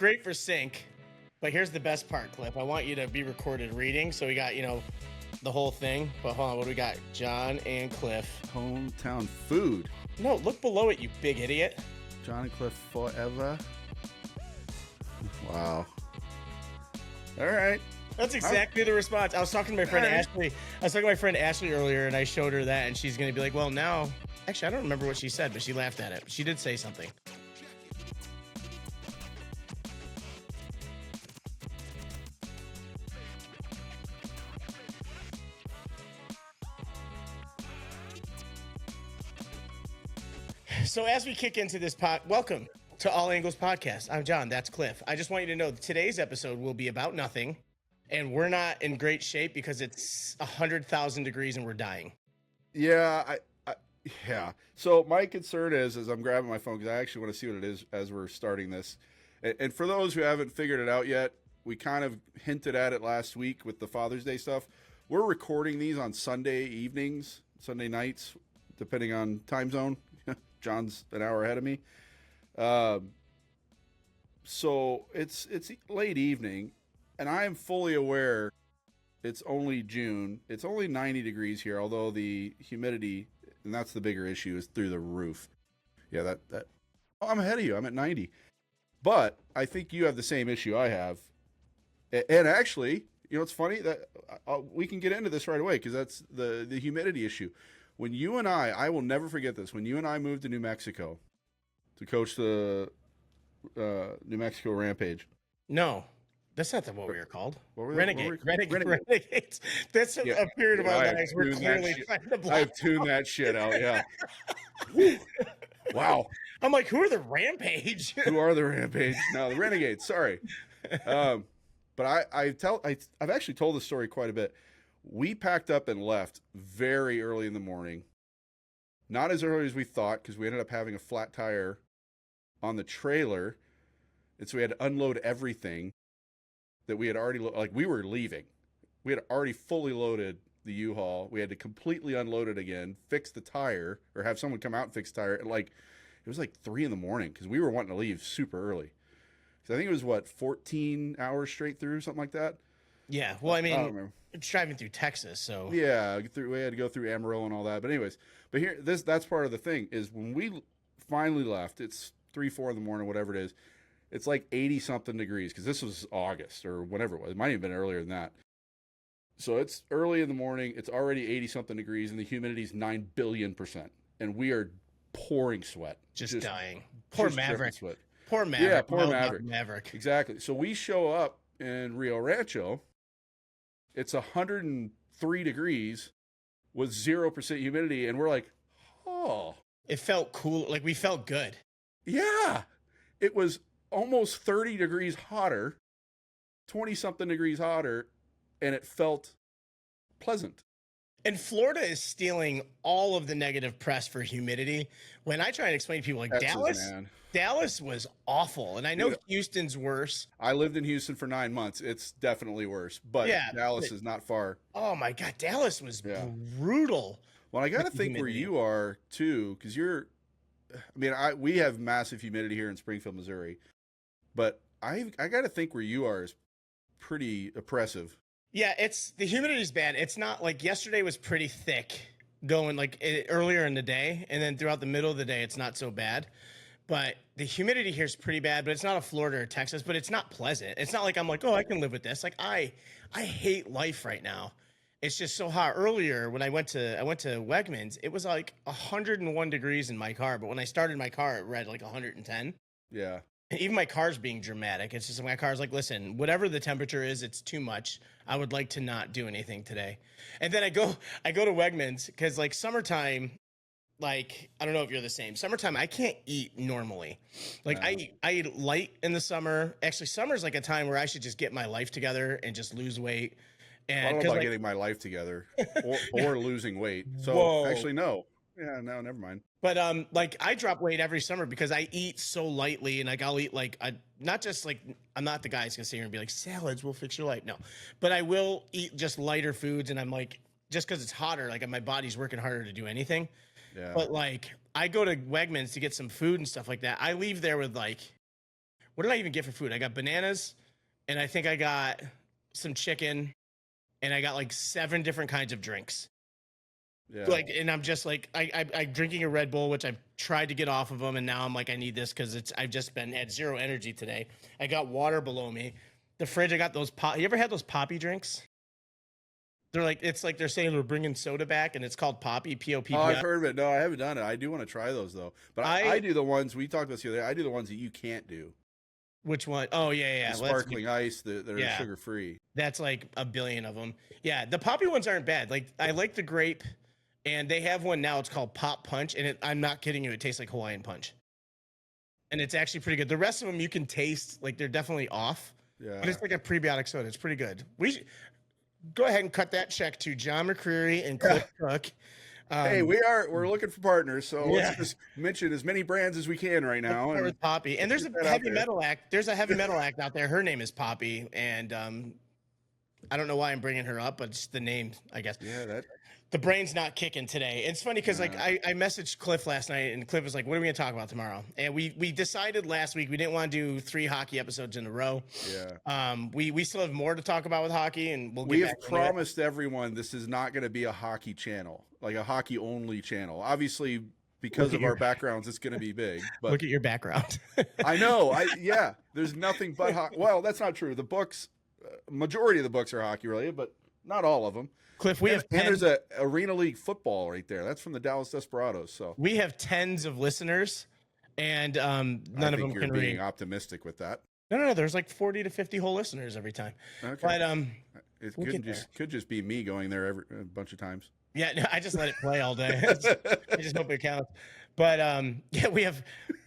great for sync, but here's the best part, Cliff. I want you to be recorded reading. So we got, the whole thing. But hold on, what do we got? John and Cliff. Hometown food. No, look below it, you big idiot. John and Cliff forever. Wow. All right. That's exactly the response. I was talking to my friend Ashley. I was talking to my friend Ashley earlier, and I showed her that, and she's going to be like, well, now... Actually, I don't remember what she said, but she laughed at it. She did say something. So as we kick into this welcome to All Angles Podcast. I'm John. That's Cliff. I just want you to know that today's episode will be about nothing, and we're not in great shape because it's 100,000 degrees and we're dying. Yeah, yeah. So my concern is, as I'm grabbing my phone, because I actually want to see what it is as we're starting this. And for those who haven't figured it out yet, we kind of hinted at it last week with the Father's Day stuff. We're recording these on Sunday evenings, Sunday nights, depending on time zone. John's an hour ahead of me. So it's late evening, and I am fully aware it's only June. It's only 90 degrees here, although the humidity, and that's the bigger issue, is through the roof. Yeah, that. Oh, I'm ahead of you. I'm at 90. But I think you have the same issue I have. And actually, it's funny that we can get into this right away because that's the humidity issue. When you and I will never forget this, when you and I moved to New Mexico to coach the New Mexico Rampage. No, that's not what we were called. What were Renegades. That's a period of our lives we're clearly trying to block. I've tuned that shit out, yeah. Wow. I'm like, who are the Rampage? Who are the Rampage? No, the Renegades, sorry. But I've actually told this story quite a bit. We packed up and left very early in the morning. Not as early as we thought, because we ended up having a flat tire on the trailer. And so we had to unload everything that we had already, we were leaving. We had already fully loaded the U-Haul. We had to completely unload it again, fix the tire, or have someone come out and fix the tire. And it was 3 in the morning, because we were wanting to leave super early. So I think it was, 14 hours straight through, something like that? Yeah, well, I mean, it's driving through Texas, so yeah, we had to go through Amarillo and all that. But anyways, that's part of the thing is when we finally left, it's 3-4 in the morning, whatever it is. It's like 80 something degrees because this was August or whatever it was. It might have been earlier than that. So it's early in the morning. It's already 80 something degrees and the humidity is 9 billion%, and we are pouring sweat, just dying. Poor Maverick. Sweat. Poor Maverick. Yeah, poor Maverick. Exactly. So we show up in Rio Rancho. It's 103 degrees with 0% humidity. And we're like, oh. It felt cool. Like we felt good. Yeah. It was almost 30 degrees hotter, 20 something degrees hotter. And it felt pleasant. And Florida is stealing all of the negative press for humidity. When I try and explain to people like Dallas was awful. And I know Houston's worse. I lived in Houston for 9 months. It's definitely worse, but Dallas is not far. Oh my God. Dallas was brutal. Well, I got to think where you are too, because we have massive humidity here in Springfield, Missouri, but I got to think where you are is pretty oppressive. Yeah, the humidity is bad. It's not like yesterday was pretty thick going earlier in the day. And then throughout the middle of the day, it's not so bad. But the humidity here is pretty bad, but it's not a Florida or Texas, but it's not pleasant. It's not like I'm like, oh, I can live with this. Like I hate life right now. It's just so hot. Earlier when I went to Wegmans, it was like 101 degrees in my car. But when I started my car, it read like 110. Yeah. Even my car's being dramatic. It's just my car's like, listen, whatever the temperature is, it's too much. I would like to not do anything today. And then I go to Wegmans because like summertime, like, I don't know if you're the same. Summertime, I can't eat normally. Like I eat light in the summer. Actually, summer's like a time where I should just get my life together and just lose weight. And I don't know about getting my life together or losing weight. So actually, no. Yeah, no, never mind. But I drop weight every summer because I eat so lightly, and like I'll eat not just like I'm not the guy who's gonna sit here and be like salads will fix your life. No, but I will eat just lighter foods, and I'm like just because it's hotter, like my body's working harder to do anything. Yeah. But like I go to Wegmans to get some food and stuff like that. I leave there with what did I even get for food? I got bananas, and I think I got some chicken, and I got like 7 different kinds of drinks. Yeah. Like, and I'm just like, I'm drinking a Red Bull, which I've tried to get off of them, and now I'm like, I need this because I've just been had 0 energy today. I got water below me. The fridge, I got those You ever had those poppy drinks? They're like, it's like they're saying we're bringing soda back, and it's called Poppy, P-O-P-P-I. Oh, I've heard of it. No, I haven't done it. I do want to try those though. But I do the ones we talked about the other day. I do the ones that you can't do. Which one? Oh, yeah. The sparkling ice that are sugar free. That's like a billion of them. Yeah, the poppy ones aren't bad. Like, I like the grape, and they have one now. It's called Pop Punch, and I'm not kidding you. It tastes like Hawaiian Punch, and it's actually pretty good. The rest of them you can taste, like they're definitely off. Yeah. But it's like a prebiotic soda. It's pretty good. Go ahead and cut that check to John McCreary and Cliff Cook. Hey, we're looking for partners, so let's just mention as many brands as we can right now. And with Poppy, and there's a heavy metal act. There's a heavy metal act out there. Her name is Poppy, and I don't know why I'm bringing her up, but it's the name, I guess. Yeah, the brain's not kicking today. It's funny because like I messaged Cliff last night, and Cliff was like, "What are we gonna talk about tomorrow?" And we decided last week we didn't want to do 3 hockey episodes in a row. Yeah. We still have more to talk about with hockey, and we have promised everyone this is not going to be a hockey channel, like a hockey only channel. Obviously, because of our backgrounds, it's going to be big. But look at your background. I know. There's nothing but hockey. Well, that's not true. The books, majority of the books are hockey related, but not all of them. Cliff, and there's a Arena League football right there. That's from the Dallas Desperados. So we have tens of listeners, and none of them can being optimistic with that. No. There's like 40 to 50 whole listeners every time. Okay. But it could just be me going there a bunch of times. Yeah, no, I just let it play all day. I just hope it counts. But yeah, we have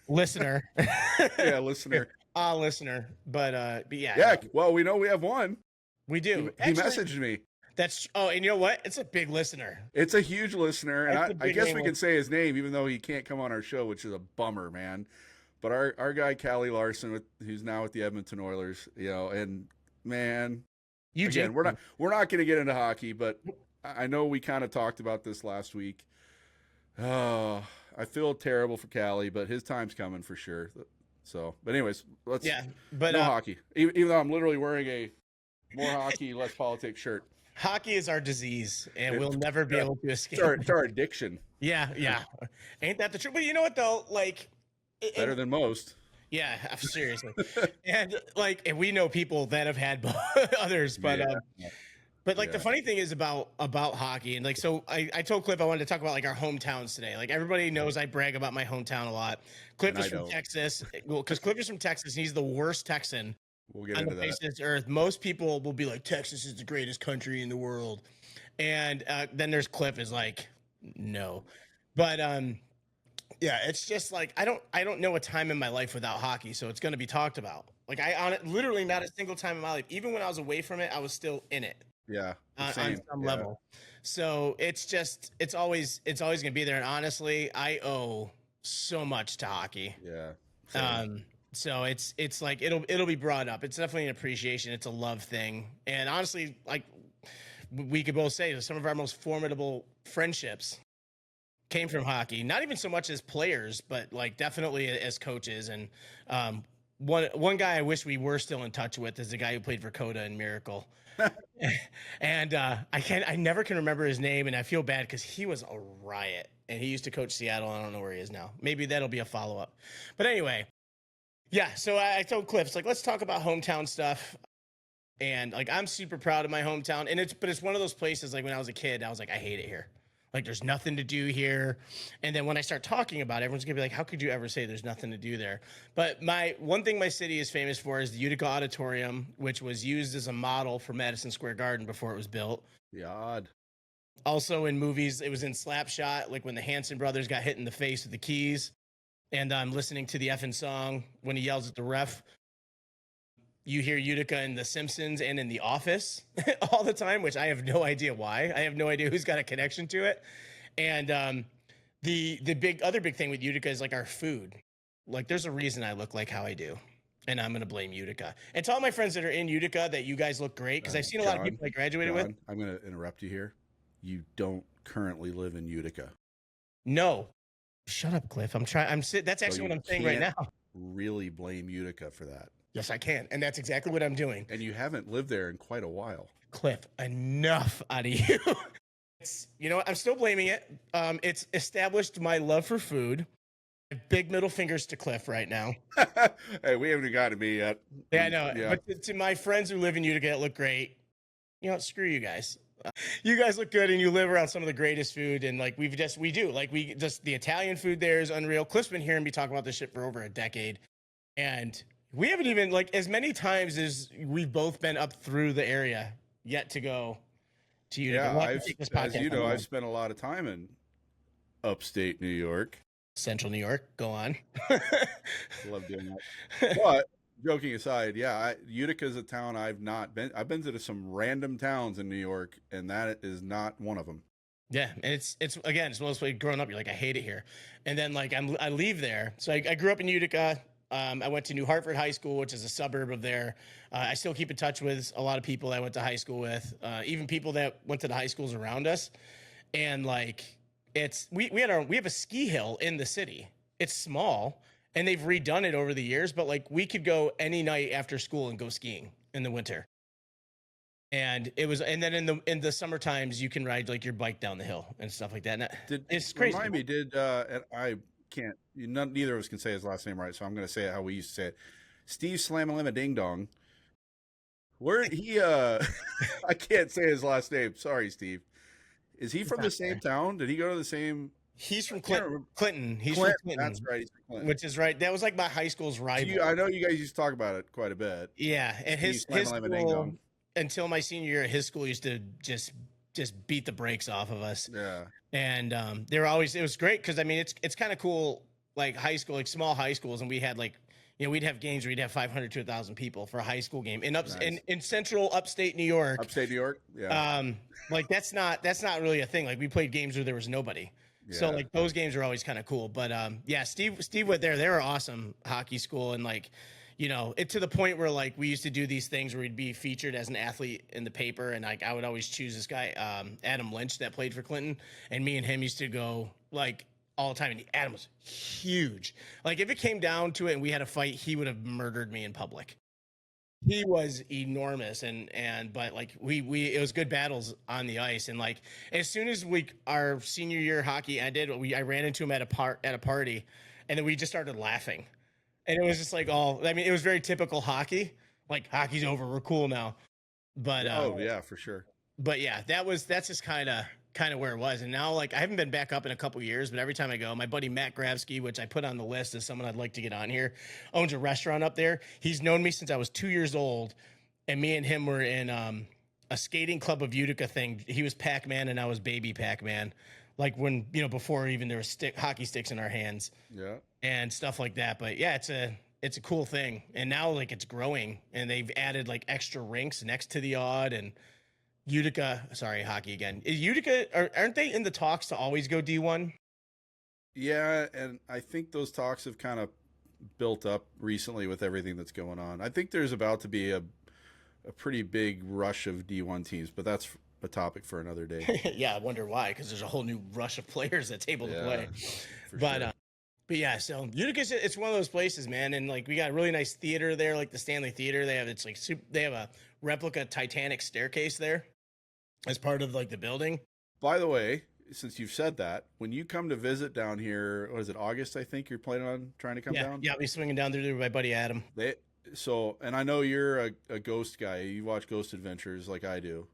listener. Yeah, listener. Listener. But yeah. Yeah. Well, we know we have one. We do. He messaged me. And you know what? It's a big listener. It's a huge listener, and I guess we can say his name, even though he can't come on our show, which is a bummer, man. But our guy Callie Larson, who's now with the Edmonton Oilers, and man, we're not going to get into hockey, but I know we kind of talked about this last week. Oh, I feel terrible for Callie, but his time's coming for sure. So, but anyways, no hockey. Even though I'm literally wearing a more hockey, less politics shirt. Hockey is our disease, and we'll never be able to escape. It's our addiction. Yeah. Ain't that the truth? But you know what, though? Like, better than most. Yeah, seriously. and we know people that have had others, but the funny thing is about hockey, and so I told Cliff I wanted to talk about like our hometowns today. Like, everybody knows I brag about my hometown a lot. Cliff is from Texas. Well, because Cliff is from Texas, and he's the worst Texan. We'll get into that. On the face of this earth. Most people will be like, Texas is the greatest country in the world. And then there's Cliff is like, no. But yeah, it's just like I don't know a time in my life without hockey, so it's going to be talked about. Like literally not a single time in my life. Even when I was away from it, I was still in it. Yeah. On some level. So it's always going to be there. And honestly, I owe so much to hockey. Yeah. Same. So it's like it'll be brought up. It's definitely an appreciation. It's a love thing. And honestly, like we could both say, some of our most formidable friendships came from hockey. Not even so much as players, but like definitely as coaches. And one guy I wish we were still in touch with is the guy who played for Coda and Miracle. And I never can remember his name, and I feel bad because he was a riot. And he used to coach Seattle. I don't know where he is now. Maybe that'll be a follow-up. But anyway. Yeah, so I told Cliff, it's like, let's talk about hometown stuff. And like, I'm super proud of my hometown. And it's one of those places, like when I was a kid, I was like, I hate it here. Like, there's nothing to do here. And then when I start talking about it, everyone's gonna be like, how could you ever say there's nothing to do there? But one thing my city is famous for is the Utica Auditorium, which was used as a model for Madison Square Garden before it was built. The odd. Also in movies, it was in Slapshot, like when the Hanson brothers got hit in the face with the keys. And I'm listening to the effing song when he yells at the ref. You hear Utica in The Simpsons and in The Office all the time, which I have no idea why. I have no idea who's got a connection to it. And the other big thing with Utica is like our food. Like, there's a reason I look like how I do, and I'm gonna blame Utica. And to all my friends that are in Utica, that you guys look great, because I've seen a lot of people I graduated with. I'm gonna interrupt you here. You don't currently live in Utica. No. Shut up, Cliff. That's actually what I'm saying right now. really blame Utica for that. Yes, I can. And that's exactly what I'm doing. And you haven't lived there in quite a while. Cliff, enough out of you. It's, you know what? I'm still blaming it. It's established my love for food. Big middle fingers to Cliff right now. Hey, we haven't gotten to me yet. Yeah, I know. Yeah. But to my friends who live in Utica that look great, you know, screw you guys. You guys look good and you live around some of the greatest food. And like, we do. Like, the Italian food there is unreal. Cliff's been hearing me talk about this shit for over a decade. And we haven't even, like, as many times as we've both been up through the area yet to go to Utica. Yeah, as you know, I've spent a lot of time in upstate New York. Central New York. Go on. Love doing that. But joking aside, yeah, Utica is a town I've not been. I've been to some random towns in New York, and that is not one of them. Yeah, and it's again, it's one of those places growing up, you're like, I hate it here, and then like I leave there. So I grew up in Utica. I went to New Hartford High School, which is a suburb of there. I still keep in touch with a lot of people that I went to high school with, even people that went to the high schools around us, and like. We have a ski hill in the city. It's small and they've redone it over the years, but like we could go any night after school and go skiing in the winter. And then in the summer times you can ride like your bike down the hill and stuff like that. And it's crazy. Remind me, and I can't, neither of us can say his last name right, so I'm going to say it how we used to say it. Steve Slamalima Ding Dong. Where he, I can't say his last name. Sorry, Steve. Is he from the same town? Did he go to the same? He's from Clinton. He's Clinton. from Clinton. That's right. He's from Clinton. Which is right. That was like my high school's rival. I know you guys used to talk about it quite a bit. Yeah, and his school, until my senior year, his school used to just beat the brakes off of us. Yeah. And it was great because I mean it's kind of cool, like high school, like small high schools, and we had like, you know, we'd have games where we'd have 500 to 1,000 people for a high school game in central upstate New York. Upstate New York, yeah. Like that's not really a thing. Like we played games where there was nobody. Yeah. So like those games are always kind of cool. But yeah, Steve went there. They were awesome hockey school, and like, you know, it to the point where like we used to do these things where we'd be featured as an athlete in the paper, and like I would always choose this guy, Adam Lynch, that played for Clinton, and me and him used to go like all the time. And Adam was huge. Like if it came down to it and we had a fight, he would have murdered me in public. He was enormous, but like it was good battles on the ice, and like as soon as our senior year hockey ended, I ran into him at a party, and then we just started laughing, and it was just like it was very typical hockey, like hockey's over, we're cool now, but oh yeah, for sure. But yeah, that's just kind of where it was. And now like I haven't been back up in a couple years, but every time I go, my buddy Matt Gravsky, which I put on the list as someone I'd like to get on here, owns a restaurant up there. He's known me since I was 2 years old, and me and him were in a skating club of Utica thing. He was Pac-Man and I was baby Pac-Man, like when, you know, before even there was hockey sticks in our hands. Yeah. And stuff like that. But yeah, it's a cool thing. And now like it's growing, and they've added like extra rinks next to the odd, and hockey again. Is Utica, aren't they in the talks to always go D1? Yeah, and I think those talks have kind of built up recently with everything that's going on. I think there's about to be a pretty big rush of D1 teams, but that's a topic for another day. Yeah, I wonder why, because there's a whole new rush of players that's able to play. But yeah, so Utica, it's one of those places, man, and like we got a really nice theater there, like the Stanley Theater. They have a replica Titanic staircase there as part of like the building. By the way, since you've said that, when you come to visit down here, what is it, August, I think you're planning on trying to come down? Yeah, I'll be swinging down there with my buddy Adam. And I know you're a Ghost guy. You watch Ghost Adventures like I do.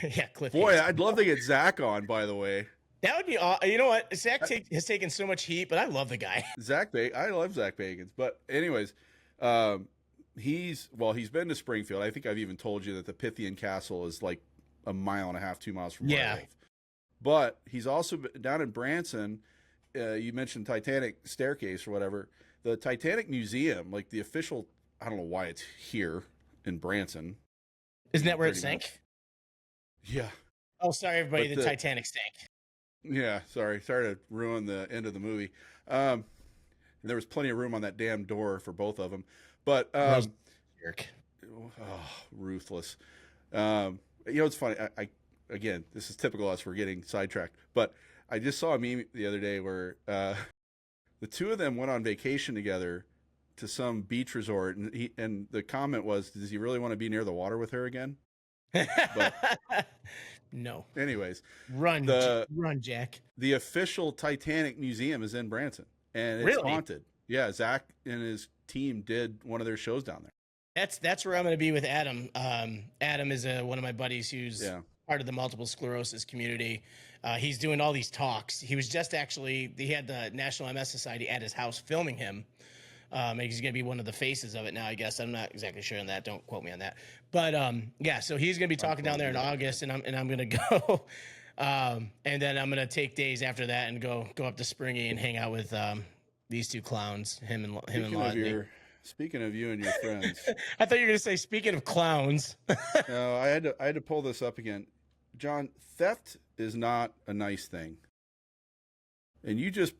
Yeah, Cliff. Boy, I'd love to get Zach on, by the way. That would be awesome. You know what? Zach has taken so much heat, but I love the guy. I love Zach Bagans. But anyways, he's been to Springfield. I think I've even told you that the Pythian Castle is like a mile and a half, 2 miles from where I live. But he's also down in Branson. You mentioned Titanic staircase or whatever. The Titanic Museum, like the official, I don't know why it's here in Branson. Isn't that where it sank? Yeah. Oh, sorry, everybody. The Titanic sank. Yeah, sorry to ruin the end of the movie. There was plenty of room on that damn door for both of them. But ruthless. You know, it's funny. I again, this is typical us. We're getting sidetracked. But I just saw a meme the other day where the two of them went on vacation together to some beach resort, and the comment was, does he really want to be near the water with her again? But no. anyways, Run, the run, Jack. the official Titanic museum is in Branson, and it's Really? haunted. Yeah, Zach and his team did one of their shows down there. That's where I'm going to be with Adam. Adam is one of my buddies who's part of the multiple sclerosis community. He's doing all these talks. He was just actually, he had the National MS Society at his house filming him. He's going to be one of the faces of it now, I guess. I'm not exactly sure on that. Don't quote me on that. But yeah, so he's going to be talking down there in August, and I'm going to go. And then I'm going to take days after that and go up to Springy and hang out with these two clowns, him and Lonnie. Speaking of you and your friends, I thought you were going to say, speaking of clowns. No, I had to pull this up again. John, theft is not a nice thing. And you just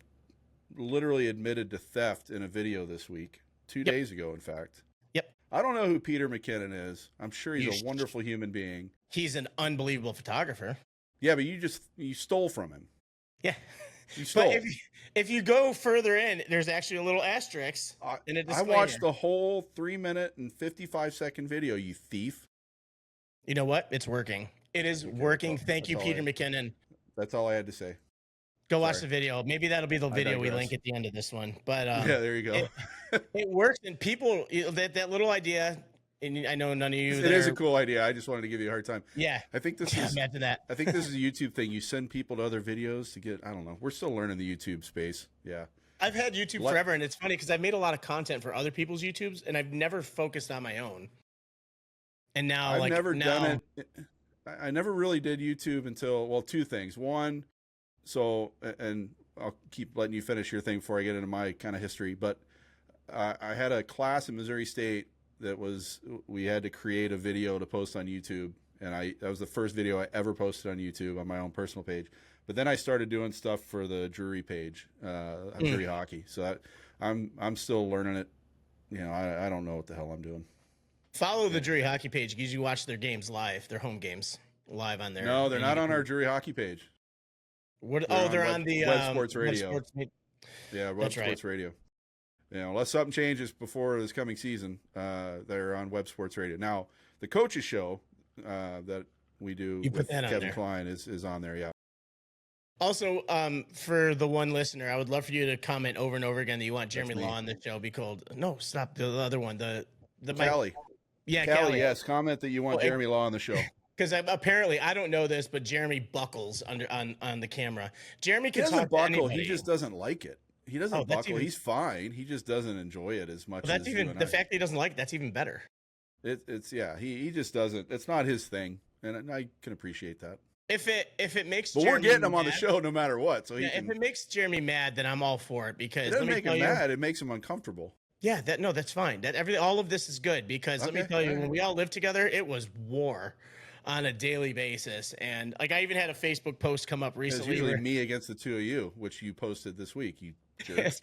literally admitted to theft in a video this week, 2 days ago, in fact. Yep. I don't know who Peter McKinnon is. I'm sure he's a wonderful human being. He's an unbelievable photographer. Yeah, but you stole from him. Yeah. You stole. But if you go further in, there's actually a little asterisk. I watched the whole 3-minute and 55-second video, you thief. You know what? It's working. It is working. Thank you, Peter McKinnon. That's all I had to say. Go watch the video. Maybe that'll be the video we link at the end of this one. But yeah, there you go. It works, and people that little idea. And I know none of you. It is a cool idea. I just wanted to give you a hard time. Yeah, I think this is. Imagine that. I think this is a YouTube thing. You send people to other videos to get. I don't know. We're still learning the YouTube space. Yeah. I've had YouTube forever, and it's funny because I've made a lot of content for other people's YouTubes, and I've never focused on my own. And now, I've never done it. I never really did YouTube until two things. One, and I'll keep letting you finish your thing before I get into my kind of history. But I had a class in Missouri State that we had to create a video to post on YouTube, and that was the first video I ever posted on YouTube on my own personal page. But then I started doing stuff for the Drury page, Drury Hockey. So I'm still learning it. You know, I don't know what the hell I'm doing. Follow the Drury Hockey page because you watch their games live, their home games live on there. No, they're not on our Drury Hockey page. They're on the Web Sports Radio. Web That's Sports Radio. You know, unless something changes before this coming season, they're on Web Sports Radio. Now, the coaches show that we do with Kevin Klein is on there. Yeah. Also, for the one listener, I would love for you to comment over and over again that you want Jeremy Law on the show. Be called stop the other one. The Callie. Yeah, Callie. Yes, comment that you want Jeremy Law on the show. Because apparently, I don't know this, but Jeremy buckles on the camera. Jeremy can talk buckle. To anybody. He just doesn't like it. He doesn't buckle. He's fine. He just doesn't enjoy it as much. That's even the fact that he doesn't like it, that's even better. He just doesn't. It's not his thing, and I can appreciate that. If it makes, but we're getting him on the show no matter what. So if it makes Jeremy mad, then I'm all for it because it doesn't make him mad. It makes him uncomfortable. Yeah, that's fine. All of this is good because let me tell you, when we all lived together, it was war on a daily basis. And like I even had a Facebook post come up recently. It's usually me against the two of you, which you posted this week. You jerk.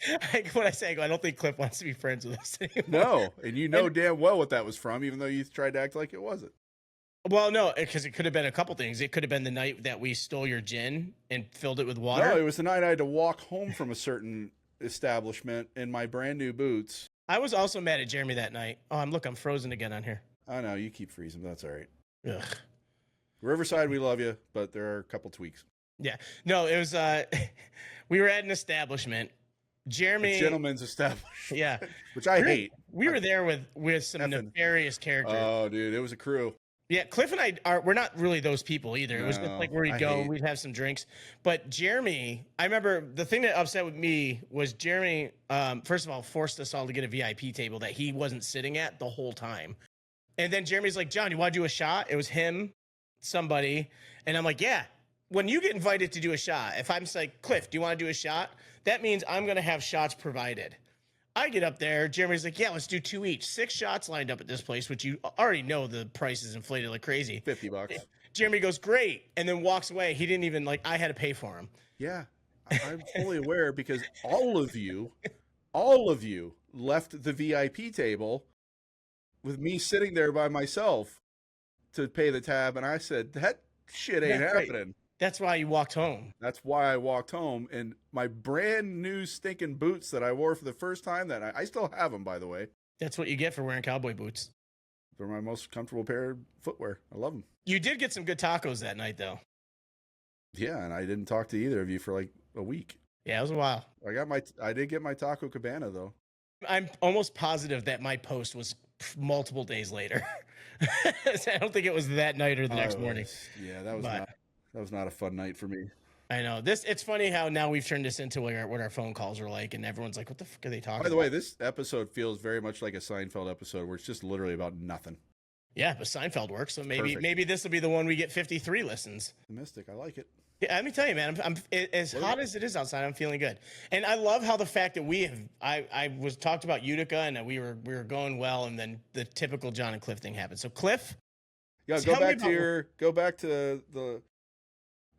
When I say I don't think Cliff wants to be friends with us anymore. No, and you know damn well what that was from, even though you tried to act like it wasn't. Well, no, because it could have been a couple things. It could have been the night that we stole your gin and filled it with water. No, it was the night I had to walk home from a certain establishment in my brand new boots. I was also mad at Jeremy that night. Oh, I'm frozen again on here. I know, you keep freezing, but that's all right. Ugh. Riverside, we love you, but there are a couple tweaks. Yeah. No, it was we were at an establishment. Jeremy, a gentleman's establishment. Yeah. Which I hate. We were there with some nefarious characters. Oh, dude, it was a crew. Yeah, Cliff and we're not really those people either. It was just like where we'd go, we'd have some drinks. But Jeremy, I remember the thing that upset with me was Jeremy, first of all, forced us all to get a VIP table that he wasn't sitting at the whole time. And then Jeremy's like, John, you want to do a shot? It was him, somebody. And I'm like, yeah. When you get invited to do a shot, if I'm just like, Cliff, do you want to do a shot? That means I'm going to have shots provided. I get up there. Jeremy's like, yeah, let's do 2 each. 6 shots lined up at this place, which you already know the price is inflated like crazy. $50. Jeremy goes, great. And then walks away. He didn't even I had to pay for him. Yeah, I'm fully aware because all of you left the VIP table with me sitting there by myself to pay the tab. And I said, that shit ain't happening. That's why you walked home. That's why I walked home, and my brand new stinking boots that I wore for the first time, that I still have them, by the way. That's what you get for wearing cowboy boots. They're my most comfortable pair of footwear. I love them. You did get some good tacos that night, though. Yeah, and I didn't talk to either of you for like a week. Yeah, it was a while. I did get my taco cabana though. I'm almost positive that my post was multiple days later. I don't think it was that night or the next morning. Yeah, that was not a fun night for me. I know this. It's funny how now we've turned this into what our phone calls are like, and everyone's like, "What the fuck are they talking about?" By the way, this episode feels very much like a Seinfeld episode where it's just literally about nothing. Yeah, but Seinfeld works, so Perfect. maybe this will be the one we get 53 listens. Mystic, I like it. Yeah, let me tell you, man. As hot as it is outside, I'm feeling good, and I love how the fact that we have. I was talked about Utica, and that we were going well, and then the typical John and Cliff thing happened. So Cliff, Yeah, go back to the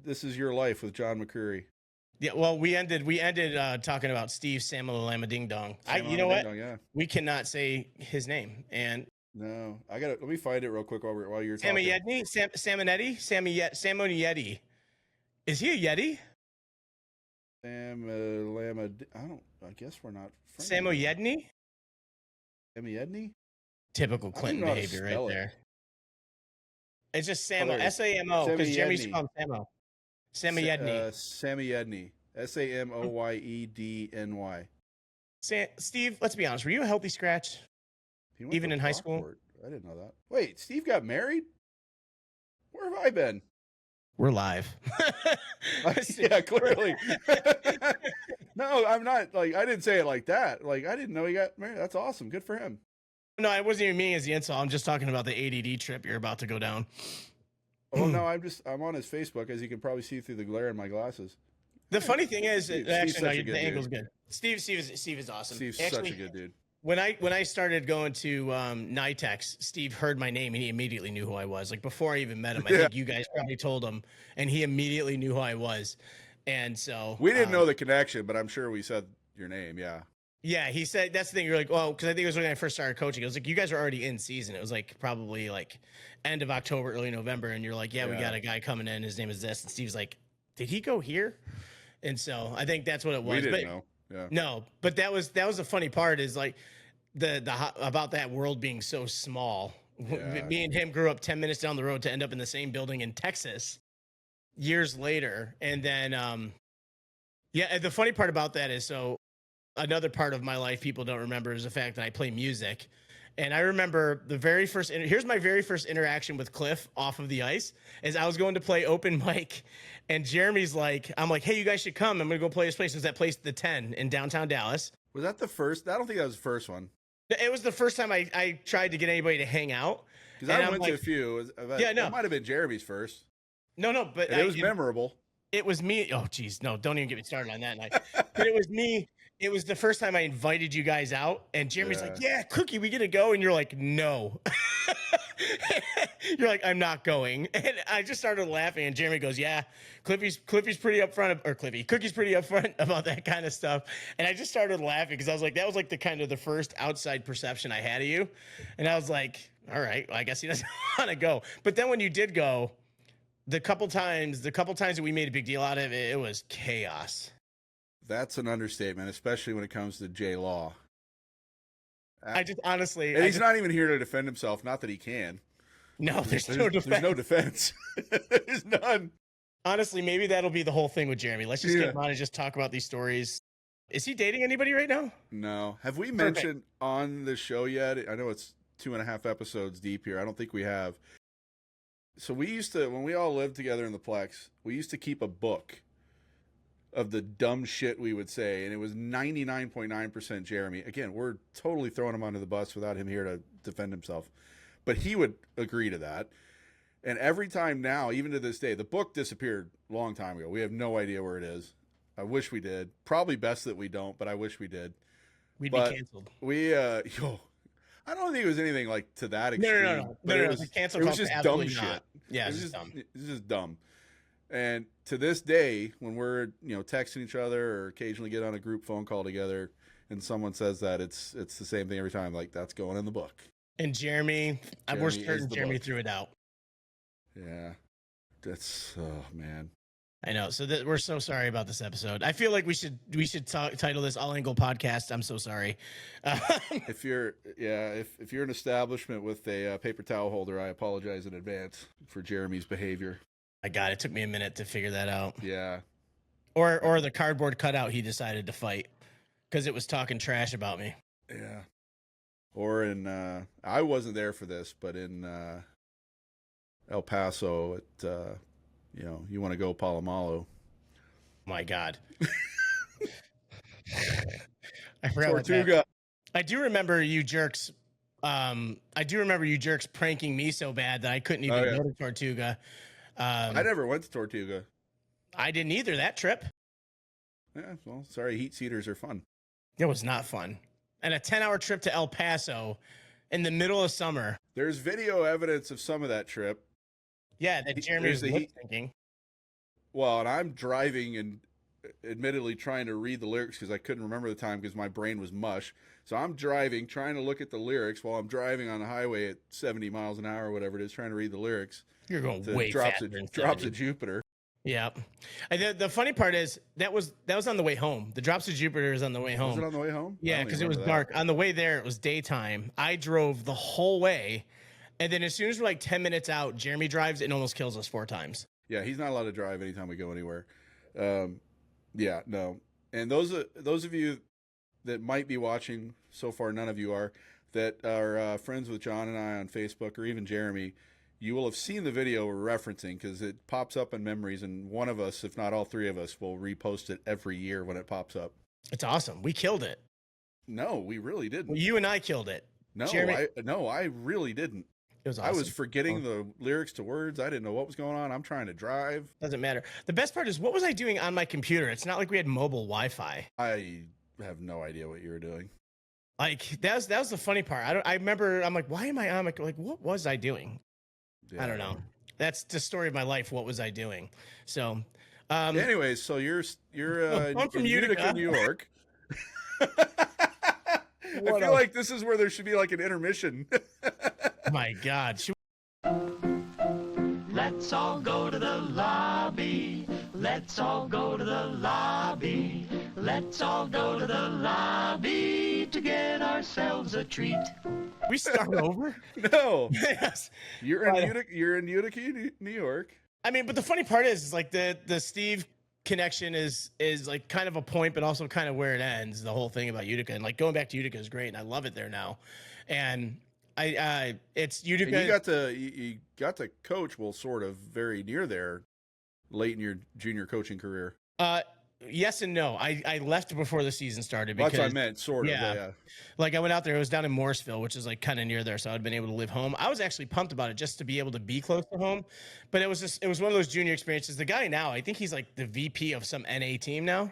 This Is Your Life with John McCreary. Yeah, well, we ended talking about Steve Samalama Ding Dong. You know what? Yeah. We cannot say his name, and No, let me find it real quick while you're talking. Samonieti. Is he a Yeti? I guess we're not friends. Samoyedny? Samiedny? Typical Clinton behavior right there. It's just Samo, S-A-M-O, because Jeremy's called Samo. Samoyedny. Samiedny. Samoyedny. Steve, let's be honest. Were you a healthy scratch? Even in high school? I didn't know that. Wait, Steve got married? Where have I been? We're live. Yeah, clearly. No, I'm not. Like, I didn't say it like that. Like, I didn't know he got married. That's awesome. Good for him. No, I wasn't even meaning as the insult. I'm just talking about the ADD trip you're about to go down. Oh no, I'm on his Facebook, as you can probably see through the glare in my glasses. The funny thing is, Steve's the angle's good. Steve is awesome. Steve's such a good dude. When I started going to NITEX, Steve heard my name and he immediately knew who I was. Like before I even met him, I think you guys probably told him, and he immediately knew who I was. And so we didn't know the connection, but I'm sure we said your name. Yeah. Yeah, he said that's the thing. You're like, well, because I think it was when I first started coaching. It was like you guys were already in season. It was like probably like end of October, early November, and you're like, yeah, we got a guy coming in. His name is this, and Steve's like, did he go here? And so I think that's what it was. We didn't know. Yeah. No, but that was the funny part is like the about that world being so small. Yeah. Me and him grew up 10 minutes down the road to end up in the same building in Texas years later, and then the funny part about that is another part of my life people don't remember is the fact that I play music. And I remember here's my very first interaction with Cliff off of the ice is I was going to play open mic and Jeremy's like, I'm like, hey, you guys should come. I'm going to go play this place. It was that place, the 10 in downtown Dallas. Was that the first? I don't think that was the first one. It was the first time I tried to get anybody to hang out. Because I went to a few. That might have been Jeremy's first. No, but it was memorable. It was me. Oh, geez. No, don't even get me started on that night. But it was me. It was the first time I invited you guys out, and Jeremy's like, yeah, Cookie, we gonna go? And you're like, no. You're like, I'm not going. And I just started laughing, and Jeremy goes, yeah, Cookie's pretty upfront about that kind of stuff. And I just started laughing because I was like, that was like the first outside perception I had of you. And I was like, all right, well, I guess he doesn't want to go. But then when you did go, the couple times that we made a big deal out of it, it was chaos. That's an understatement, especially when it comes to Jay Law. He's not even here to defend himself. Not that he can. No, there's no defense. There's no defense. There's none. Honestly, maybe that'll be the whole thing with Jeremy. Let's just get him on and just talk about these stories. Is he dating anybody right now? No. Have we mentioned on the show yet? I know it's 2.5 episodes deep here. I don't think we have. So we used to, when we all lived together in the Plex, we used to keep a book of the dumb shit we would say, and it was 99.9% Jeremy. Again, we're totally throwing him under the bus without him here to defend himself, but he would agree to that. And every time now, even to this day, the book disappeared a long time ago. We have no idea where it is. I wish we did. Probably best that we don't, but I wish we did. We'd be canceled. I don't think it was anything like to that extreme. No. It was just dumb shit. Not. Yeah, it was just dumb. And to this day, when we're texting each other or occasionally get on a group phone call together, and someone says that, it's the same thing every time. Like, that's going in the book. And Jeremy we're certain Jeremy threw it out. Yeah, that's man. I know. So we're so sorry about this episode. I feel like we should title this All Angle Podcast. I'm so sorry. If you're if you're an establishment with a paper towel holder, I apologize in advance for Jeremy's behavior. My God, it took me a minute to figure that out. Yeah. Or the cardboard cutout he decided to fight because it was talking trash about me. Yeah. Or in I wasn't there for this, but in El Paso at you want to go Palomalo. My God. I forgot Tortuga. I do remember you jerks. I do remember you jerks pranking me so bad that I couldn't even go to Tortuga. I never went to Tortuga. I didn't either that trip. Yeah, well, sorry, heat seaters are fun. It was not fun. And a 10-hour trip to El Paso in the middle of summer. There's video evidence of some of that trip. Yeah, that Jeremy was thinking. Well, and I'm driving and admittedly trying to read the lyrics because I couldn't remember the time because my brain was mush. So I'm driving, trying to look at the lyrics while I'm driving on the highway at 70 miles an hour or whatever it is, trying to read the lyrics. You're going way faster than Drops of Jupiter. Yeah. The funny part is that was on the way home. The Drops of Jupiter is on the way home. Was it on the way home? Yeah, because it was dark. On the way there, it was daytime. I drove the whole way. And then as soon as we're like 10 minutes out, Jeremy drives and almost kills us 4 times. Yeah, he's not allowed to drive anytime we go anywhere. Yeah, no. And those of you that might be watching, so far none of you are, that are friends with John and I on Facebook or even Jeremy, you will have seen the video we're referencing because it pops up in memories, and one of us, if not all 3 of us, will repost it every year when it pops up. It's awesome. We killed it. No, we really didn't. Well, you and I killed it. No, Jeremy... I really didn't. It was awesome. I was forgetting the lyrics to words. I didn't know what was going on. I'm trying to drive. Doesn't matter. The best part is, what was I doing on my computer? It's not like we had mobile Wi-Fi. I have no idea what you were doing. Like that was the funny part. I remember. I'm like, why am I on? Like, what was I doing? Yeah. I don't know. That's the story of my life. What was I doing? So, anyways, so you're I'm from Utica, New York. I feel like this is where there should be like an intermission. My God. Let's all go to the lobby. Let's all go to the lobby. Let's all go to the lobby to get ourselves a treat. We start over? No. Yes. You're in Utica, New York. I mean, but the funny part is like the Steve connection is like kind of a point, but also kind of where it ends. The whole thing about Utica, and like going back to Utica is great, and I love it there now. And it's Utica. And you got to coach, well, sort of very near there, late in your junior coaching career. Yes and no. I left before the season started because that's what I meant, sort of. Yeah. Like I went out there. It was down in Morrisville, which is like kind of near there, so I'd been able to live home. I was actually pumped about it just to be able to be close to home. But it was one of those junior experiences. The guy now, I think he's like the VP of some NA team now.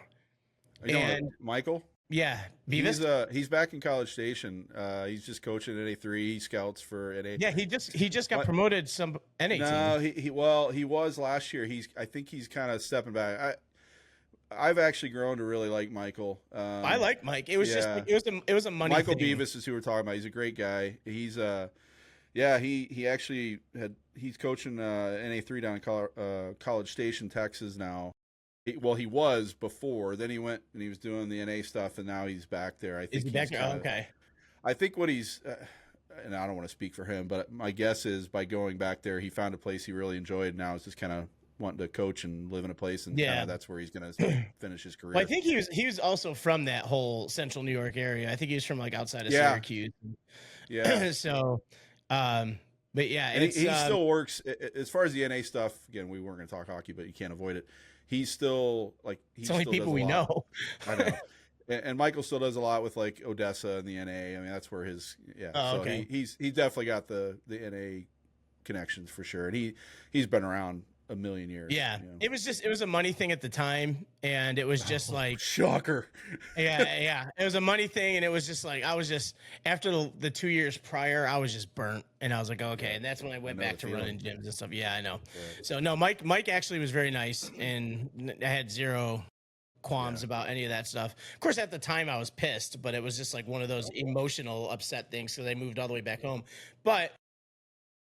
And Michael. Yeah, Beavis. He's back in College Station. He's just coaching at NA3. He scouts for NA. Yeah, he just got promoted some NA team. No, he was last year. I think he's kind of stepping back. I've actually grown to really like Michael. I like Mike. It was just it was a money Michael thing. Beavis is who we're talking about. He's a great guy. He's he actually he's coaching NA3 down in College Station, Texas now. He was before. Then he went and he was doing the NA stuff, and now he's back there. I think is he back there? Okay. I think what he's and I don't want to speak for him, but my guess is by going back there, he found a place he really enjoyed. Now it's just kind of wanting to coach and live in a place, and that's where he's going to finish his career. Well, I think he was also from that whole central New York area. I think he was from like outside of Syracuse. Yeah. So, but yeah, and he still works as far as the NA stuff. Again, we weren't going to talk hockey, but you can't avoid it. He's still like it's only people we know. I know. And Michael still does a lot with like Odessa and the NA. I mean, that's where his okay. He's definitely got the NA connections for sure, and he's been around a million years. Yeah, you know? It was a money thing at the time, and it was just like shocker. Yeah, it was a money thing, and it was just like I was just after the 2 years prior, I was just burnt, and I was like, okay, and that's when I went back to running gyms and stuff. Yeah, I know. Right. So no, Mike actually was very nice, and I had zero qualms about any of that stuff. Of course, at the time I was pissed, but it was just like one of those emotional upset things, so they moved all the way back home. But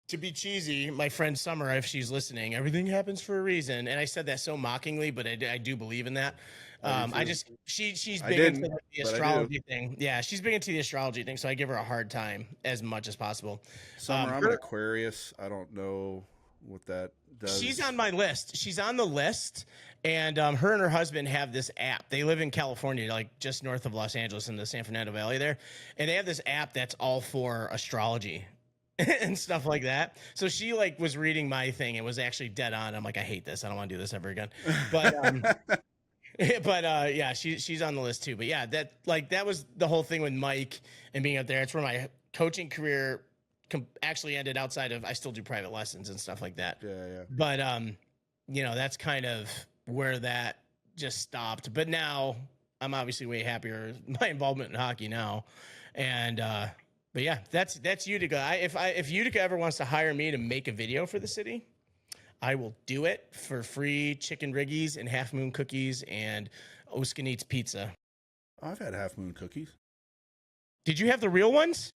To be cheesy, my friend Summer, if she's listening, everything happens for a reason. And I said that so mockingly, but I do believe in that. I do too. She's I big into didn't, the but I do. astrology thing. Yeah, she's big into the astrology thing, so I give her a hard time as much as possible. Summer, I'm an Aquarius. I don't know what that does. She's on my list. She's on the list, and her and her husband have this app. They live in California, like just north of Los Angeles in the San Fernando Valley there, and they have this app that's all for astrology and stuff like that. So she like was reading my thing and was actually dead on. I'm like, I hate this. I don't want to do this ever again. But yeah, she's on the list too. But yeah, that was the whole thing with Mike and being up there. It's where my coaching career actually ended. Outside of, I still do private lessons and stuff like that. Yeah. But that's kind of where that just stopped. But now I'm obviously way happier with my involvement in hockey now, and but yeah, that's Utica. If Utica ever wants to hire me to make a video for the city, I will do it for free chicken riggies and Half Moon cookies and Oskin Eats pizza. I've had Half Moon cookies. Did you have the real ones?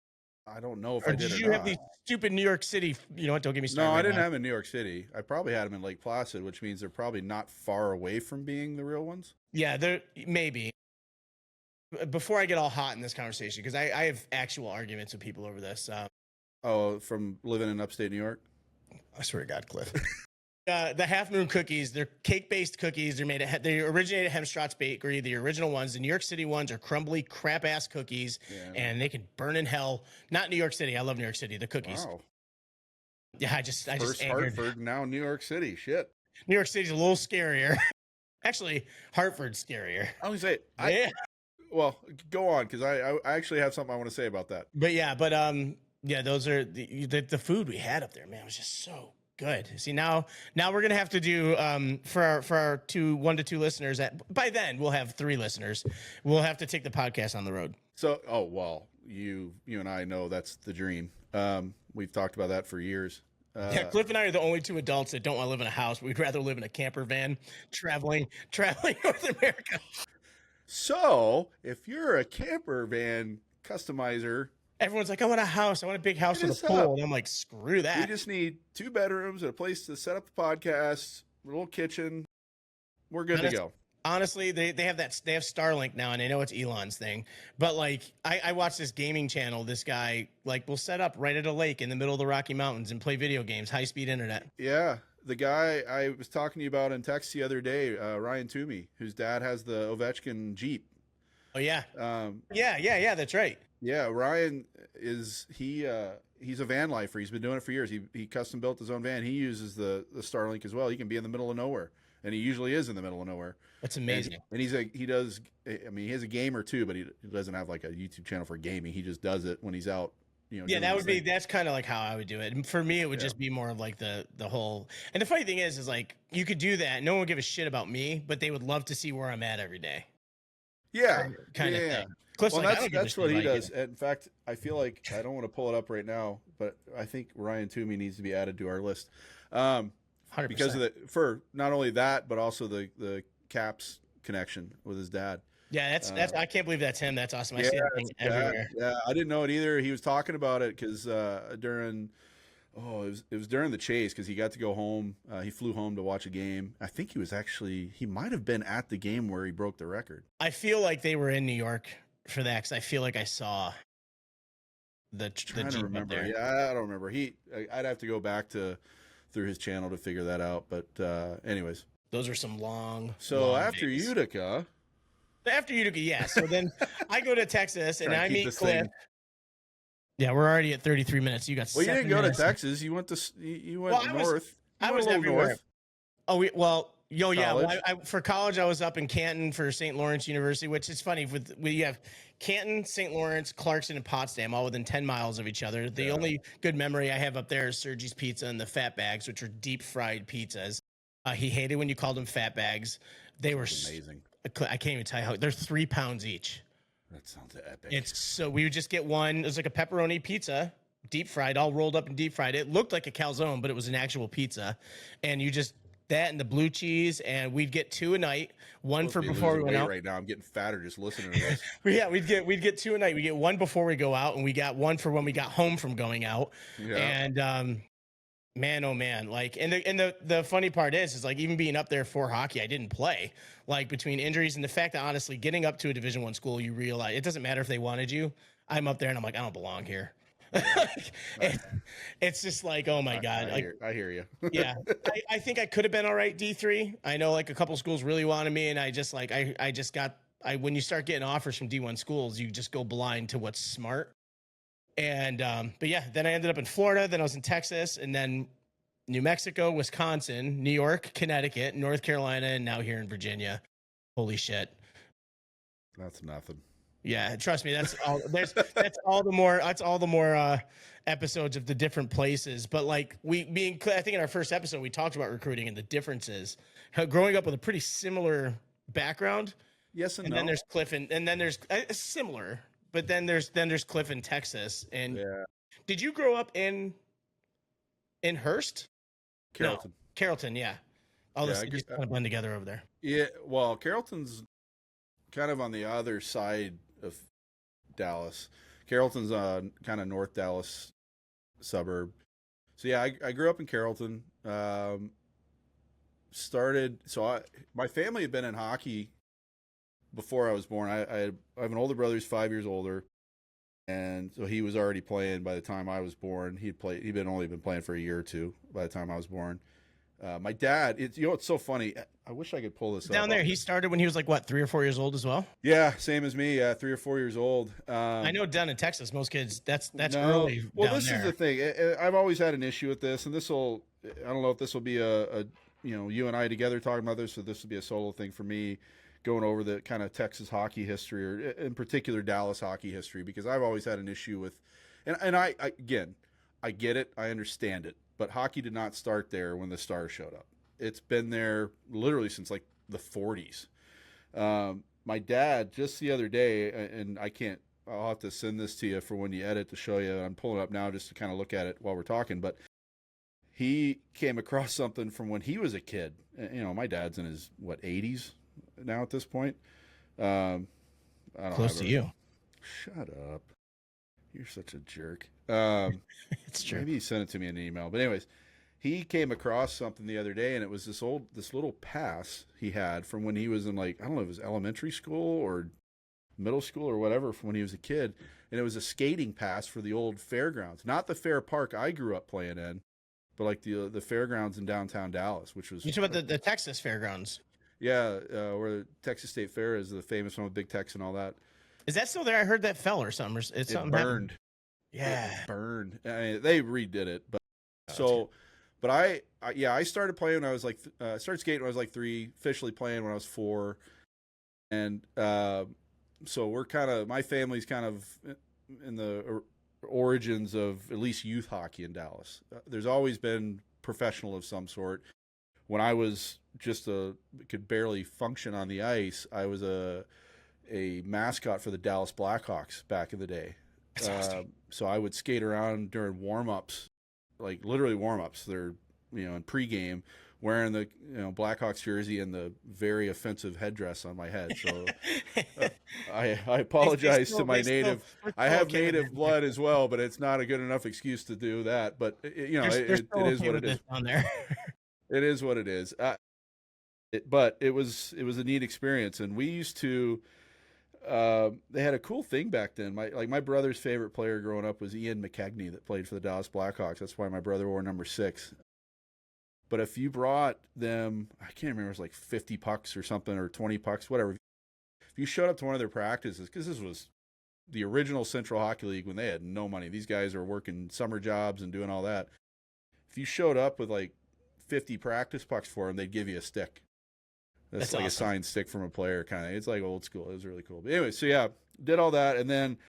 I don't know if Or I did did or you not. have these stupid New York City? You know what? Don't get me started. No, I right didn't now. have them in New York City. I probably had them in Lake Placid, which means they're probably not far away from being the real ones. Yeah, they're maybe. Before I get all hot in this conversation, because I have actual arguments with people over this. Oh, from living in upstate New York? I swear to God, Cliff. The Half Moon cookies, they're cake-based cookies. They originated at Hemstraat's Bakery. The original ones, the New York City ones, are crumbly, crap-ass cookies, and they can burn in hell. Not New York City. I love New York City. The cookies. Wow. Yeah, I just First angered. Hartford, now New York City. Shit. New York City's a little scarier. Actually, Hartford's scarier. I was say, Yeah. well, go on, because I actually have something I want to say about that. But yeah, those are the food we had up there, man. It was just so good. See, now we're gonna have to do for our 1 to 2 listeners. By then we'll have 3 listeners. We'll have to take the podcast on the road. So, oh well, you and I know that's the dream. We've talked about that for years. Yeah, Cliff and I are the only 2 adults that don't want to live in a house. We'd rather live in a camper van, traveling North America. So, if you're a camper van customizer, everyone's like, I want a house. I want a big house with a pool. And I'm like, screw that. we just need 2 bedrooms and a place to set up the podcast, a little kitchen. We're good to go. Honestly, they have Starlink now, and I know it's Elon's thing, but like I watch this gaming channel. This guy like will set up right at a lake in the middle of the Rocky Mountains and play video games, high-speed internet. Yeah. The guy I was talking to you about in text the other day, Ryan Toomey, whose dad has the Ovechkin Jeep. Oh yeah. Yeah, that's right. Yeah, Ryan he's a van lifer. He's been doing it for years. He custom built his own van. He uses the Starlink as well. He can be in the middle of nowhere, and he usually is in the middle of nowhere. That's amazing. And he has a gamer too, but he doesn't have like a YouTube channel for gaming. He just does it when he's out. Yeah, that's kind of like how I would do it. And for me, it would just be more of like the whole. And the funny thing is like you could do that. No one would give a shit about me, but they would love to see where I'm at every day. Yeah, kind of thing. Cliff's well, that's what he does. In fact, I feel like I don't want to pull it up right now, but I think Ryan Toomey needs to be added to our list. 100%. Because of for not only that, but also the Caps connection with his dad. Yeah, that's I can't believe that's him. That's awesome. I see that thing everywhere. Yeah, I didn't know it either. He was talking about it because it was during the chase because he got to go home. He flew home to watch a game. I think he might have been at the game where he broke the record. I feel like they were in New York for that because I feel like I saw the Jeep up there. Yeah, I don't remember. I'd have to go back through his channel to figure that out. But anyways, those are some long. So long after days. Utica. After Utica, yeah. So then I go to Texas and I meet Cliff. Yeah, we're already at 33 minutes. You got. Well, you didn't go minutes. to Texas. You went north. I was everywhere. North. Yeah. Well, for college, I was up in Canton for St. Lawrence University, which is funny. We have Canton, St. Lawrence, Clarkson, and Potsdam, all within 10 miles of each other. The only good memory I have up there is Sergi's Pizza and the Fat Bags, which are deep fried pizzas. He hated when you called them fat bags. They were amazing. I can't even tell you how they're 3 pounds each. That sounds epic. So we would just get one. It was like a pepperoni pizza, deep fried, all rolled up and deep fried. It looked like a calzone, but it was an actual pizza. And you just that and the blue cheese, and we'd get 2 a night. One for before we went out. Right now, I'm getting fatter just listening to this. Yeah, we'd get 2 a night. We get one before we go out, and we got one for when we got home from going out. Yeah. And Man, oh man. Like, and the funny part is like even being up there for hockey, I didn't play. Like between injuries and the fact that honestly, getting up to a Division 1 school, you realize it doesn't matter if they wanted you. I'm up there and I'm like, I don't belong here. Yeah, it, it's just like, oh my God. Like, I hear you. yeah. I think I could have been all right D3. I know like a couple schools really wanted me, and I just like I just got when you start getting offers from D1 schools, you just go blind to what's smart. And but yeah, then I ended up in Florida, then I was in Texas, and then New Mexico, Wisconsin, New York, Connecticut, North Carolina, and now here in Virginia. Holy shit. That's nothing. Yeah, trust me, that's all the more episodes of the different places. But like I think in our first episode we talked about recruiting and the differences. How growing up with a pretty similar background. Yes and And no. then there's Cliff and then there's similar, but then there's Cliff in Texas. And Yeah, did you grow up in Hearst? Carrollton. No, Carrollton, yeah. All Yeah, this just kind of blend together over there. Yeah, well, Carrollton's kind of on the other side of Dallas. Carrollton's kind of North Dallas suburb. So yeah, I grew up in Carrollton. My family had been in hockey before I was born. I have an older brother who's 5 years older, and so he was already playing by the time I was born. He'd only been playing for a year or two by the time I was born. My dad, it's so funny. I wish I could pull this Down up. there, he started when he was like what, 3 or 4 years old as well. Yeah, same as me. 3 or 4 years old. I know down in Texas, most kids that's No. early. Well, down this there. is the thing. I've always had an issue with this, and I don't know if this will be a you and I together talking about this, or this will be a solo thing for me, going over the kind of Texas hockey history, or in particular Dallas hockey history, because I've always had an issue with, and I again, I get it, I understand it, but hockey did not start there when the Stars showed up. It's been there literally since like the 40s. My dad, just the other day, and I'll have to send this to you for when you edit to show you. I'm pulling it up now just to kind of look at it while we're talking, but he came across something from when he was a kid. My dad's in his 80s now at this point. I don't Close to you. Shut up. You're such a jerk. It's true. Maybe he sent it to me in an email. But anyways, he came across something the other day, and it was this little pass he had from when he was in, like, I don't know if it was elementary school or middle school or whatever, from when he was a kid. And it was a skating pass for the old fairgrounds, not the fair park I grew up playing in, but like the fairgrounds in downtown Dallas, which was... You talking about the Texas Fairgrounds? Yeah, where the Texas State Fair is, the famous one with Big Tex and all that. Is that still there? I heard that fell or something. It's something burned. Yeah. It burned. I mean, they redid it, but I started playing when I was like, started skating when I was like 3, officially playing when I was 4. And so my family's kind of in the origins of at least youth hockey in Dallas. There's always been professional of some sort. When I was could barely function on the ice, I was a mascot for the Dallas Blackhawks back in the day. That's awesome. So I would skate around during warm-ups, like literally warm-ups. They're, in pregame, wearing the Blackhawks jersey and the very offensive headdress on my head. So I apologize to my native. I have native blood as well, but it's not a good enough excuse to do that. But it is what it is. On there. It is what it is. But it was a neat experience, and we used to. They had a cool thing back then. My brother's favorite player growing up was Ian McKegney, that played for the Dallas Blackhawks. That's why my brother wore number 6. But if you brought them, I can't remember, it was like 50 pucks or something, or 20 pucks, whatever. If you showed up to one of their practices, because this was the original Central Hockey League when they had no money. These guys are working summer jobs and doing all that. If you showed up with like 50 practice pucks for them, they'd give you a stick. That's like awesome. A signed stick from a player, kind of. It's like old school. It was really cool. But anyway, so yeah, did all that, and then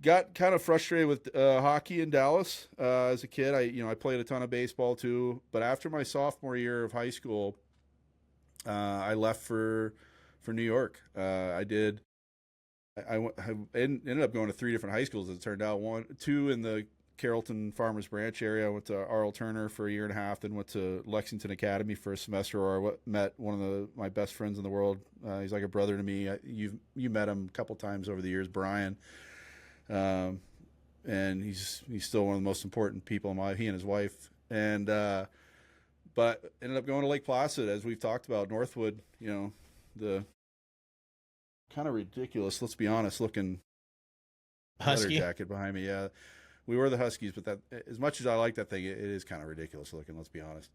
got kind of frustrated with hockey in Dallas as a kid. I played a ton of baseball too, but after my sophomore year of high school, I left for New York. I ended up going to 3 different high schools, as it turned out. 2 in the Carrollton Farmers Branch area. I went to Arl Turner for a year and a half, then went to Lexington Academy for a semester, where I met one of my best friends in the world. He's like a brother to me. You met him a couple times over the years, Brian. And he's still one of the most important people in he and his wife And but ended up going to Lake Placid, as we've talked about. Northwood, the kind of ridiculous, let's be honest, looking leather Husky. jacket behind me. Yeah, we were the Huskies, but that, as much as I like that thing, it is kind of ridiculous looking. Let's be honest.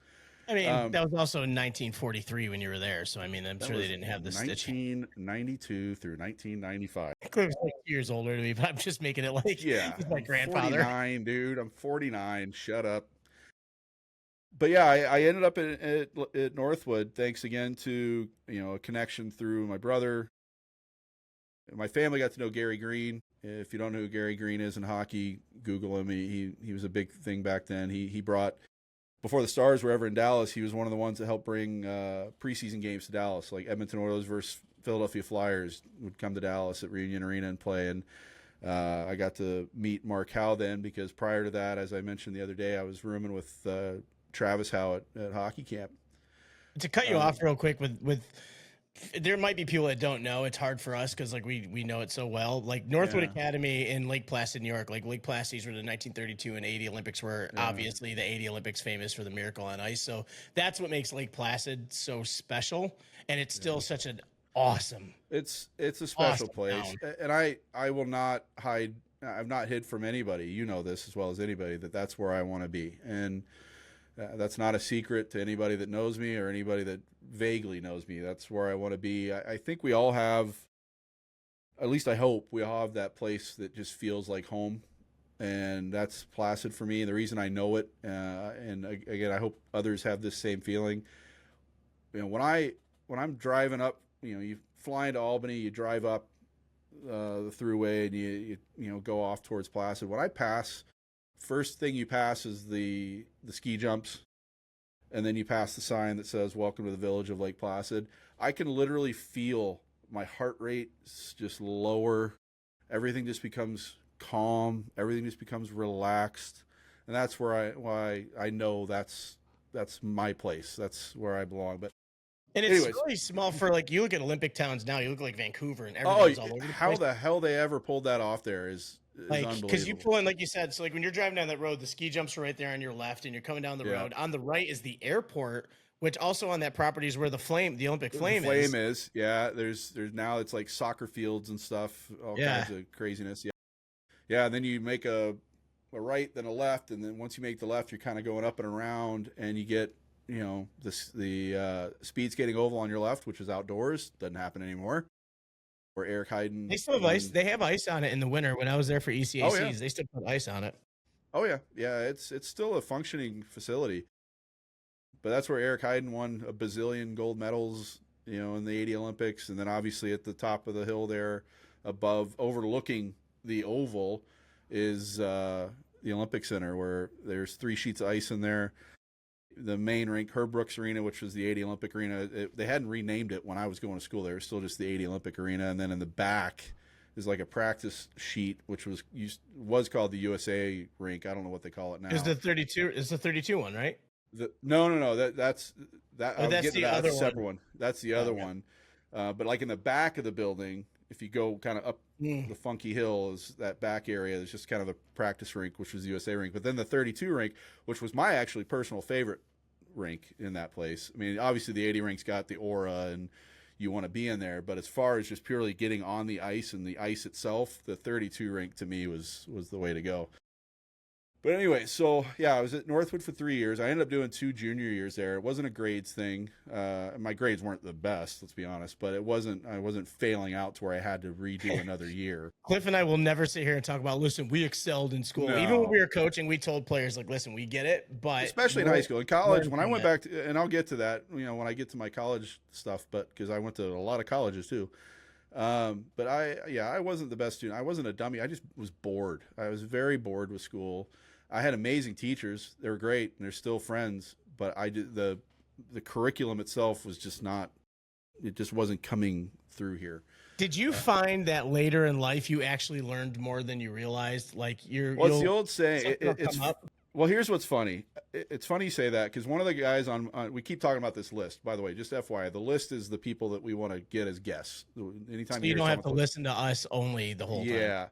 I mean, that was also in 1943 when you were there. So, I mean, I'm sure they didn't have the stitching. 1992 through 1995. Cliff's like 2 years older than me, but I'm just making it like he's my grandfather. 49, dude. I'm 49. Shut up. But yeah, I ended up at Northwood thanks again to a connection through my brother. My family got to know Gary Green. If you don't know who Gary Green is in hockey, Google him. He was a big thing back then. He brought, before the Stars were ever in Dallas, he was one of the ones that helped bring preseason games to Dallas, like Edmonton Oilers versus Philadelphia Flyers would come to Dallas at Reunion Arena and play. And I got to meet Mark Howe then, because prior to that, as I mentioned the other day, I was rooming with Travis Howe at hockey camp. To cut you off real quick with there might be people that don't know. It's hard for us because like we know it so well. Like Northwood Academy in Lake Placid, New York. Like Lake Placid's where the 1932 and 80 Olympics were. Obviously, the 80 Olympics famous for the Miracle on Ice. So that's what makes Lake Placid so special, and it's still such an awesome. It's a special awesome place, town. and I will not hide. I've not hid from anybody. You know this as well as anybody, that's where I want to be, and that's not a secret to anybody that knows me or anybody that vaguely knows me. That's where I want to be. I think we all have, at least I hope, we all have that place that just feels like home, and that's Placid for me. The reason I know it, and again, I hope others have this same feeling. When I'm driving up, you fly into Albany, you drive up the throughway, and you go off towards Placid. When I pass, first thing you pass is the ski jumps, and then you pass the sign that says "Welcome to the Village of Lake Placid." I can literally feel my heart rate just lower. Everything just becomes calm. Everything just becomes relaxed, and that's why I know that's my place. That's where I belong. But And it's anyways, really small for like you look at Olympic towns now. You look like Vancouver and everything's all over the place. how the hell they ever pulled that off there is Like, unbelievable. because you pull in, like you said, so like when you're driving down that road, the ski jumps are right there on your left, and you're coming down the road. On the right is the airport, which also on that property is where the Olympic flame is. Yeah, there's now it's like soccer fields and stuff, all kinds of craziness. Yeah. And then you make a right, then a left, and then once you make the left, you're kind of going up and around, and you get the speed skating oval on your left, which is outdoors. Doesn't happen anymore. Where Eric Hayden, they still have ice. They have ice on it in the winter. When I was there for ECACs, they still put ice on it. Oh yeah, it's still a functioning facility. But that's where Eric Hayden won a bazillion gold medals, in the 80 Olympics, and then obviously at the top of the hill there, above, overlooking the oval, is the Olympic Center, where there's 3 sheets of ice in there. The main rink, Herb Brooks Arena, which was the 80 Olympic Arena, they hadn't renamed it when I was going to school there. It was still just the 80 Olympic Arena. And then in the back is like a practice sheet, which was called the USA rink. I don't know what they call it now. Is the 32? Is the 32 one, right? No. That's that's the other one. Separate one. That's the other one. But like in the back of the building, if you go kind of up the funky hill, is that back area. There's just kind of a practice rink, which was the USA rink. But then the 32 rink, which was my actually personal favorite rink in that place. I mean, obviously the 80 rink's got the aura and you want to be in there, but as far as just purely getting on the ice and the ice itself, the 32 rink to me was the way to go. But anyway, so yeah, I was at Northwood for 3 years. I ended up doing 2 junior years there. It wasn't a grades thing. My grades weren't the best, let's be honest, but I wasn't failing out to where I had to redo another year. Cliff and I will never sit here and talk about, listen, we excelled in school. No. Even when we were coaching, we told players, like, listen, we get it, but especially in high school. In college, when I went back to, and I'll get to that, when I get to my college stuff, but because I went to a lot of colleges too. But I wasn't the best student. I wasn't a dummy. I just was bored. I was very bored with school. I had amazing teachers. They were great, and they're still friends. But the curriculum itself was just not. It just wasn't coming through here. Did you find that later in life you actually learned more than you realized? Like well, it's the old saying. Well, here's what's funny. It's funny you say that, because one of the guys on we keep talking about this list. By the way, just FYI, the list is the people that we want to get as guests. Anytime so you don't have to listen to us only the whole time. Yeah.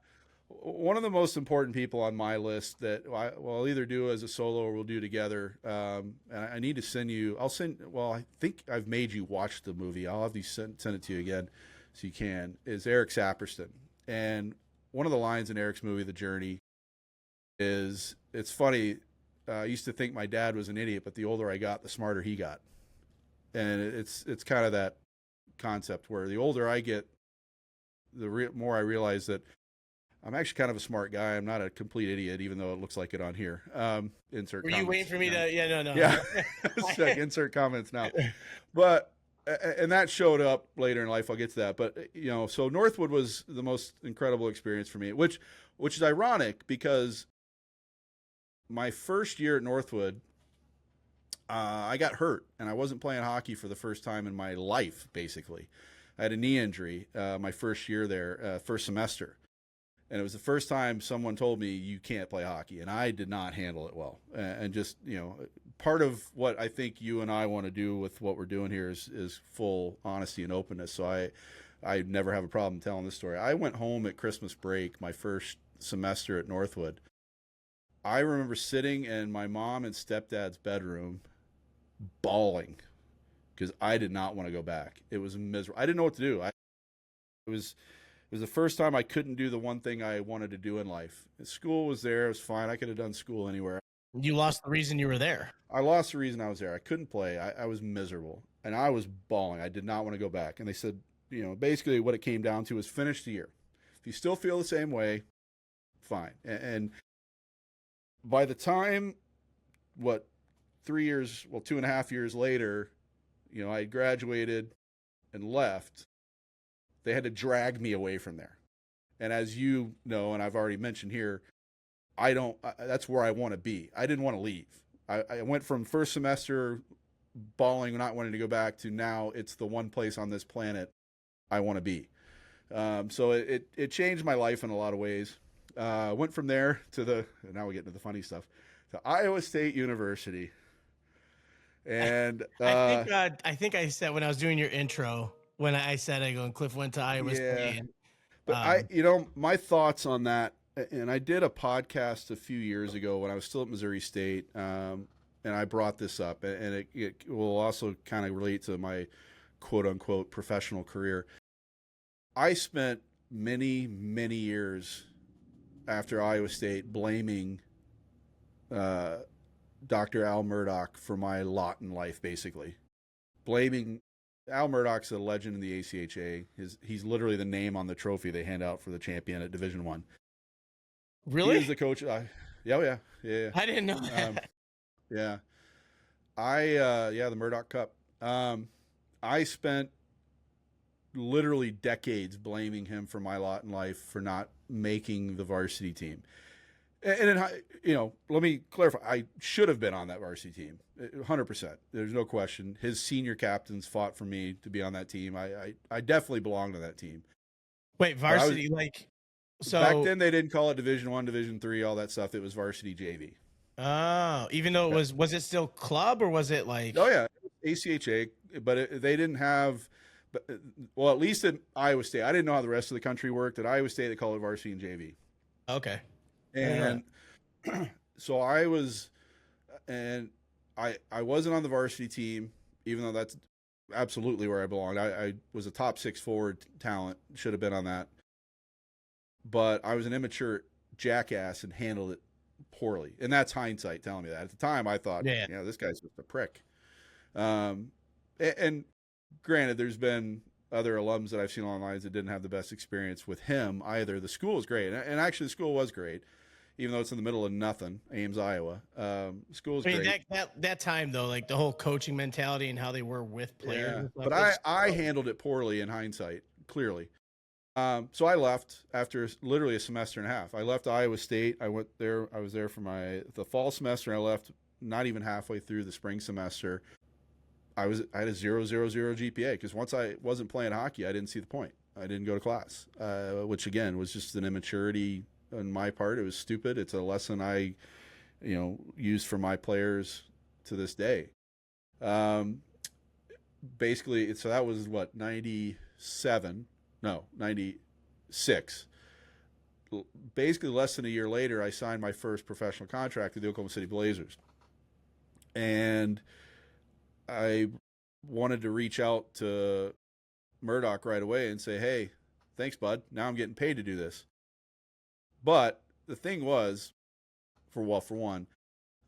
one of the most important people on my list that I'll either do as a solo or we'll do together. And I need to send you. I think I've made you watch the movie. I'll have you send it to you again, so you can. Is Eric Saperston, and one of the lines in Eric's movie, The Journey, is it's funny. I used to think my dad was an idiot, but the older I got, the smarter he got. And it's kind of that concept where the older I get, the more I realize that I'm actually kind of a smart guy. I'm not a complete idiot, even though it looks like it on here. Insert. Were comments. you waiting for me to? Yeah, no. Yeah, like, insert comments now. But and that showed up later in life. I'll get to that. But so Northwood was the most incredible experience for me, which is ironic because my first year at Northwood, I got hurt and I wasn't playing hockey for the first time in my life. Basically, I had a knee injury my first year there, first semester. And it was the first time someone told me you can't play hockey, and I did not handle it well. And just, part of what I think you and I want to do with what we're doing here is full honesty and openness. So I never have a problem telling this story. I went home at Christmas break, my first semester at Northwood. I remember sitting in my mom and stepdad's bedroom bawling because I did not want to go back. It was miserable. I didn't know what to do. It was the first time I couldn't do the one thing I wanted to do in life. School was there. It was fine. I could have done school anywhere. You lost the reason you were there. I lost the reason I was there. I couldn't play. I was miserable. And I was bawling. I did not want to go back. And they said, basically what it came down to was finish the year. If you still feel the same way, fine. And by the time, 2.5 years later, I had graduated and left, they had to drag me away from there. And as you know, and I've already mentioned here, that's where I want to be. I didn't want to leave. I went from first semester bawling, not wanting to go back, to now it's the one place on this planet I want to be. So it changed my life in a lot of ways. Went from there now we get into the funny stuff, to Iowa State University. And I think I said when I was doing your intro, when I said and Cliff went to Iowa State. But my thoughts on that, and I did a podcast a few years ago when I was still at Missouri State, and I brought this up, and it will also kind of relate to my quote-unquote professional career. I spent many, many years after Iowa State blaming Dr. Al Murdoch for my lot in life, basically. Blaming Al Murdoch's a legend in the ACHA. He's literally the name on the trophy they hand out for the champion at Division I. Really? He's the coach. Yeah. I didn't know that. Yeah. The Murdoch Cup. I spent literally decades blaming him for my lot in life for not making the varsity team. And let me clarify. I should have been on that varsity team, 100%. There's no question. His senior captains fought for me to be on that team. I definitely belonged on that team. Wait, varsity, so back then they didn't call it Division I, Division III, all that stuff. It was varsity JV. Oh, even though it was it still club or was it like? Oh yeah, ACHA, but they didn't have. Well, at least at Iowa State, I didn't know how the rest of the country worked. At Iowa State, they call it varsity and JV. Okay. And so I was, and I wasn't on the varsity team, even though that's absolutely where I belonged. I was a top 6 forward talent, should have been on that. But I was an immature jackass and handled it poorly. And that's hindsight telling me that. At the time, I thought, this guy's just a prick. And granted, there's been other alums that I've seen online that didn't have the best experience with him either. The school is great. And actually, the school was great. Even though it's in the middle of nothing, Ames, Iowa. School's great. That time, though, like the whole coaching mentality and how they were with players. Yeah. But I handled it poorly in hindsight, clearly. So I left after literally a semester and a half. I left Iowa State. I went there. I was there for the fall semester. I left not even halfway through the spring semester. I had a 0.00 GPA because once I wasn't playing hockey, I didn't see the point. I didn't go to class, which again was just an immaturity on my part. It was stupid. It's a lesson I, use for my players to this day. Basically, so that was 96. basically less than a year later, I signed my first professional contract with the Oklahoma City Blazers. And I wanted to reach out to Murdoch right away and say, hey, thanks, bud. Now I'm getting paid to do this. But the thing was, for one,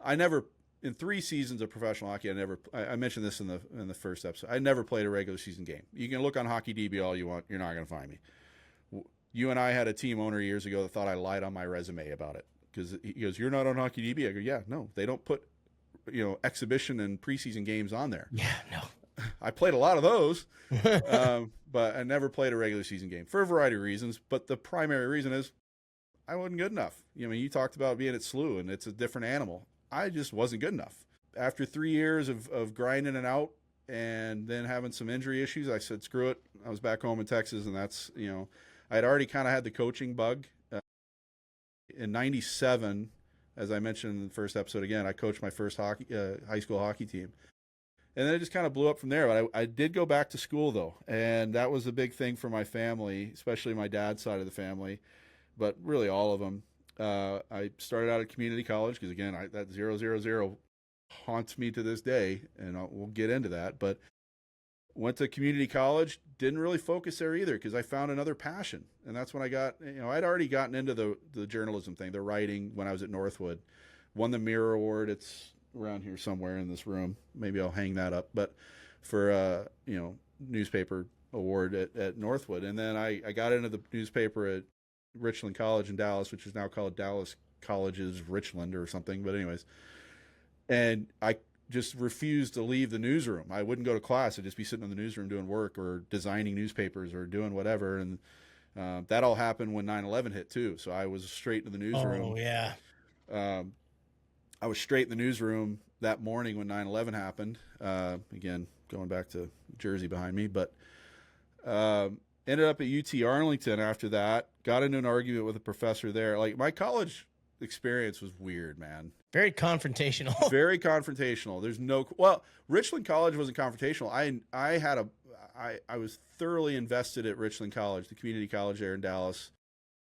I never, in 3 seasons of professional hockey, I mentioned this in the first episode, I never played a regular season game. You can look on Hockey DB all you want. You're not going to find me. You and I had a team owner years ago that thought I lied on my resume about it. Because he goes, you're not on Hockey DB. I go, yeah, no, they don't put, exhibition and preseason games on there. Yeah, no. I played a lot of those, but I never played a regular season game for a variety of reasons. But the primary reason is I wasn't good enough. You talked about being at SLU, and it's a different animal. I just wasn't good enough. After 3 years of grinding it out and then having some injury issues, I said, screw it. I was back home in Texas, and that's, I'd already kind of had the coaching bug. In 97, as I mentioned in the first episode again, I coached my first high school hockey team. And then it just kind of blew up from there. But I did go back to school, though, and that was a big thing for my family, especially my dad's side of the family, but really all of them. I started out at community college because, again, that 000 haunts me to this day, and we'll get into that. But went to community college, didn't really focus there either because I found another passion. And that's when I got, I'd already gotten into the journalism thing, the writing when I was at Northwood. Won the Mirror Award. It's around here somewhere in this room. Maybe I'll hang that up. But for, newspaper award at Northwood. And then I got into the newspaper at Richland College in Dallas, which is now called Dallas College's Richland or something. But anyways, and I just refused to leave the newsroom. I wouldn't go to class. I'd just be sitting in the newsroom doing work or designing newspapers or doing whatever. And that all happened when 9/11 hit too. So I was straight into the newsroom. Oh, yeah. I was straight in the newsroom that morning when 9/11 happened. Again, going back to Jersey behind me, but ended up at UT Arlington after that. Got into an argument with a professor there. Like, my college experience was weird, man. Very confrontational. Very confrontational. Richland College wasn't confrontational. I was thoroughly invested at Richland College, the community college there in Dallas.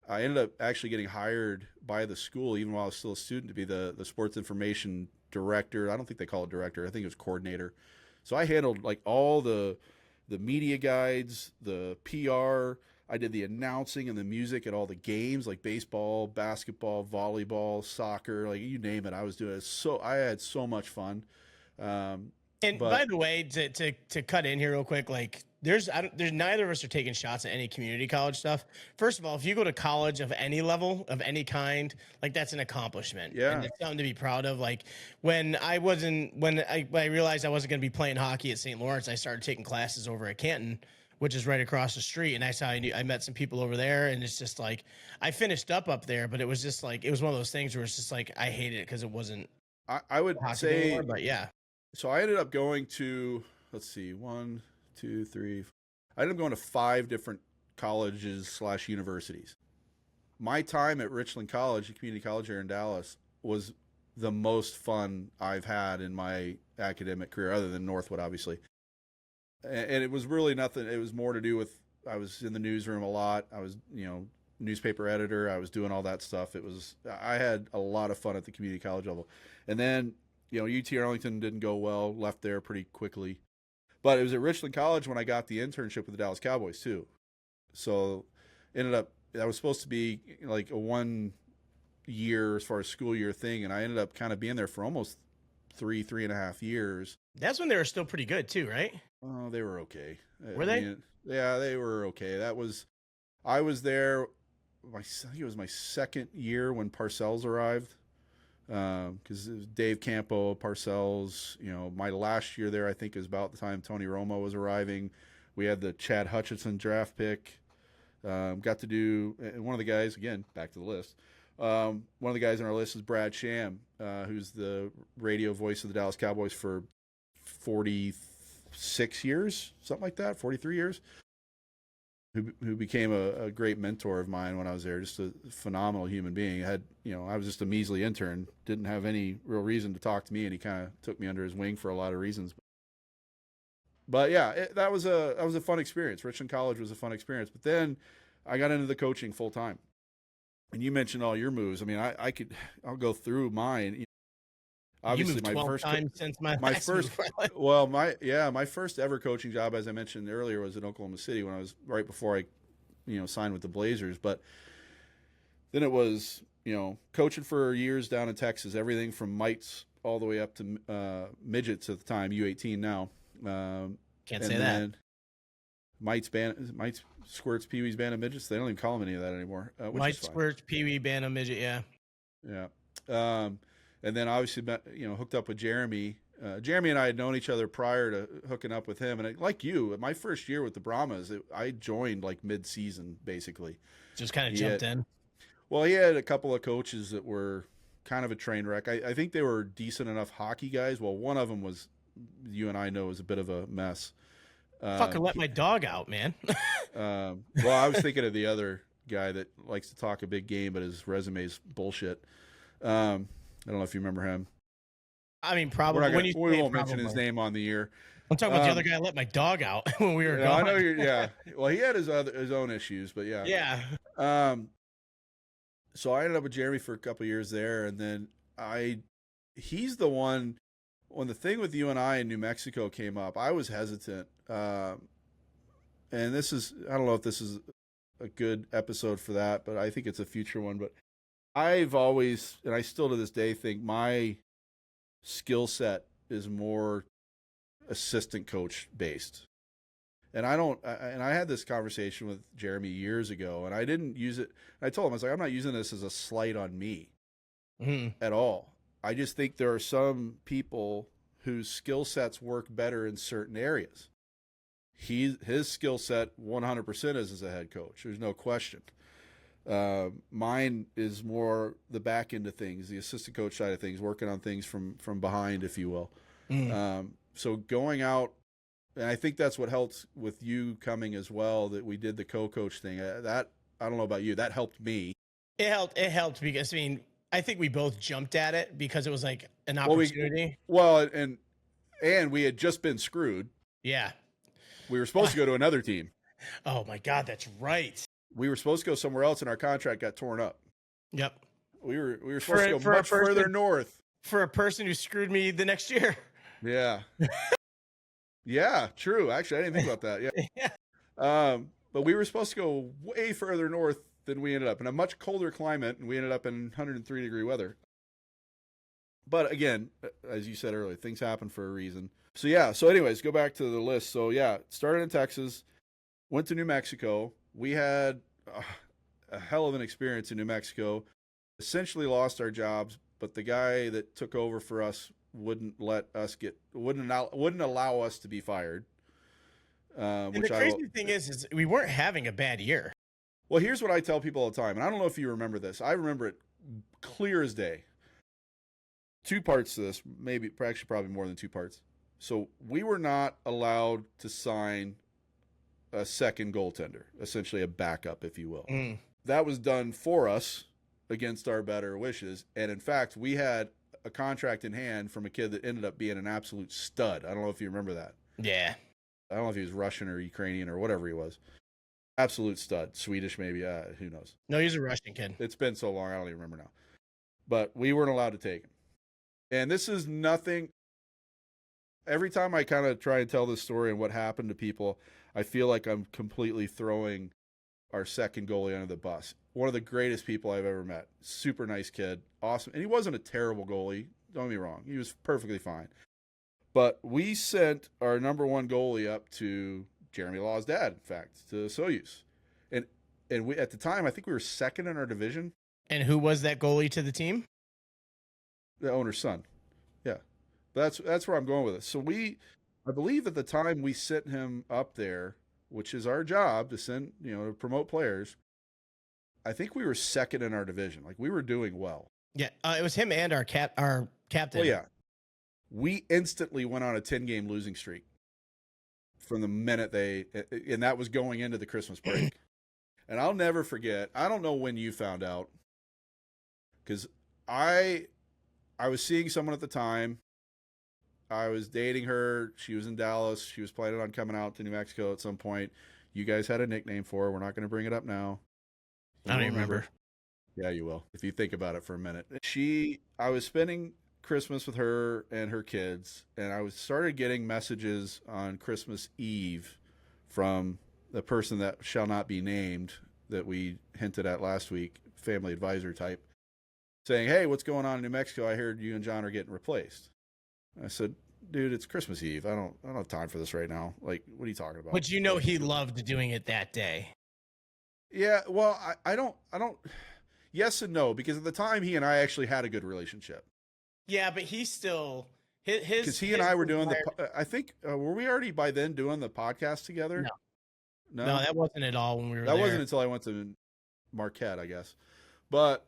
I ended up actually getting hired by the school, even while I was still a student, to be the sports information director. I don't think they call it director. I think it was coordinator. So I handled like all the media guides, the PR. I did the announcing and the music at all the games, like baseball, basketball, volleyball, soccer, like you name it. I was doing it. So I had so much fun. By the way, to cut in here real quick, like there's neither of us are taking shots at any community college stuff. First of all, if you go to college of any level, of any kind, like that's an accomplishment. Yeah. And it's something to be proud of. Like when I realized I wasn't going to be playing hockey at St. Lawrence, I started taking classes over at Canton, which is right across the street. And that's how I met some people over there. And it's just like, I finished up there, but it was just like, it was one of those things where it's just like, I hated it because it wasn't. I would say, anymore, but yeah. So I ended up going to, let's see, 1, 2, 3. I ended up going to 5 different colleges / universities. My time at Richland College, a community college here in Dallas, was the most fun I've had in my academic career, other than Northwood, obviously. And it was really nothing. It was more to do with, I was in the newsroom a lot. I was, newspaper editor. I was doing all that stuff. I had a lot of fun at the community college level. And then, UT Arlington didn't go well, left there pretty quickly. But it was at Richland College when I got the internship with the Dallas Cowboys too. So ended up, that was supposed to be like a 1 year as far as school year thing. And I ended up kind of being there for almost 3.5 years. That's when they were still pretty good too, right? Oh, they were okay. Were they? Yeah, they were okay. I was there, I think it was my second year when Parcells arrived. Because it was Dave Campo, Parcells, my last year there, I think, is about the time Tony Romo was arriving. We had the Chad Hutchinson draft pick. Got to do, and one of the guys, again, back to the list. One of the guys on our list is Brad Sham, who's the radio voice of the Dallas Cowboys for 46 years, something like that, 43 years. Who became a great mentor of mine when I was there, just a phenomenal human being. I was just a measly intern, didn't have any real reason to talk to me, and he kind of took me under his wing for a lot of reasons. But yeah, that was a fun experience. Richland College was a fun experience. But then I got into the coaching full time. And you mentioned all your moves. I mean, I'll go through mine. Obviously, you moved 12 times since my last first, move. well, my first ever coaching job, as I mentioned earlier, was in Oklahoma City when I was right before I, signed with the Blazers. But then it was, coaching for years down in Texas, everything from mites all the way up to midgets at the time, U18 now. Can't say that. Mites, squirts, peewees, band of midgets. They don't even call them any of that anymore. Mites, squirts, peewee, band of midget. Yeah. Yeah. And then obviously, hooked up with Jeremy. Jeremy and I had known each other prior to hooking up with him. And like you, my first year with the Brahmas, I joined like mid-season, basically. Just kind of jumped in. Well, he had a couple of coaches that were kind of a train wreck. I think they were decent enough hockey guys. Well, one of them was, you and I know, was a bit of a mess. Fucking let my dog out, man. Well, I was thinking of the other guy that likes to talk a big game, but his resume's bullshit. I don't know if you remember him. I mean, probably. We won't mention his name on the air. I'm talking about the other guy that let my dog out when we were gone. I know yeah. Well, he had his own issues, but yeah. Yeah. So I ended up with Jeremy for a couple of years there, and then he's the one. When the thing with you and I in New Mexico came up, I was hesitant. And I don't know if this is a good episode for that, but I think it's a future one. But I've always, and I still to this day think my skill set is more assistant coach based. And I had this conversation with Jeremy years ago, and I didn't use it. I told him, I was like, I'm not using this as a slight on me at all. I just think there are some people whose skill sets work better in certain areas. His skill set 100% is as a head coach. There's no question. Mine is more the back end of things, the assistant coach side of things, working on things from behind, if you will. So going out, and I think that's what helped with you coming as well, that we did the co-coach thing. That, I don't know about you, that helped me. It helped because, I mean, I think we both jumped at it because it was like an opportunity. And we had just been screwed. Yeah. We were supposed to go to another team. Oh my God, that's right. We were supposed to go somewhere else, and our contract got torn up. Yep. We were supposed to go much further north. For a person who screwed me the next year. Yeah. Yeah, true. Actually, I didn't think about that. Yeah. But we were supposed to go way further north than we ended up, in a much colder climate, and we ended up in 103-degree weather. But again, as you said earlier, things happen for a reason. So yeah. So anyways, go back to the list. So yeah, started in Texas, went to New Mexico. We had a hell of an experience in New Mexico. Essentially lost our jobs, but the guy that took over for us wouldn't allow us to be fired. And the crazy thing is we weren't having a bad year. Well, here's what I tell people all the time, and I don't know if you remember this. I remember it clear as day. Two parts to this, probably more than two parts. So we were not allowed to sign a second goaltender, essentially a backup, if you will. That was done for us against our better wishes. And in fact, we had a contract in hand from a kid that ended up being an absolute stud. I don't know if you remember that. Yeah. I don't know if he was Russian or Ukrainian or whatever he was. Absolute stud. Swedish, maybe. Who knows? No, he's a Russian kid. It's been so long, I don't even remember now. But we weren't allowed to take him. And this is nothing. Every time I kind of try and tell this story and what happened to people, I feel like I'm completely throwing our second goalie under the bus. One of the greatest people I've ever met. Super nice kid. Awesome. And he wasn't a terrible goalie. Don't get me wrong. He was perfectly fine. But we sent our number one goalie up to Jeremy Law's dad, in fact, to Soyuz. And we, at the time, I think we were second in our division. And who was that goalie to the team? The owner's son. Yeah. But that's where I'm going with it. So I believe at the time we sent him up there, which is our job to send, to promote players. I think we were second in our division. Like, we were doing well. Yeah. It was him and our captain. Well, yeah. We instantly went on a 10-game losing streak from the minute and that was going into the Christmas break. And I'll never forget, I don't know when you found out, because I was seeing someone at the time. I was dating her. She was in Dallas. She was planning on coming out to New Mexico at some point. You guys had a nickname for her. We're not going to bring it up now. I don't even remember. Yeah, you will if you think about it for a minute. I was spending Christmas with her and her kids, and I was started getting messages on Christmas Eve from the person that shall not be named that we hinted at last week, family advisor type, saying, "Hey, what's going on in New Mexico? I heard you and John are getting replaced." I said, "Dude, it's Christmas Eve. I don't have time for this right now. Like, what are you talking about?" But he loved doing it that day. Yeah, well, I don't. Yes and no, because at the time he and I actually had a good relationship. Yeah, but he still his Because he and I were doing I think were we already by then doing the podcast together? No, that wasn't at all when we were that there. wasn't until I went to Marquette, I guess. But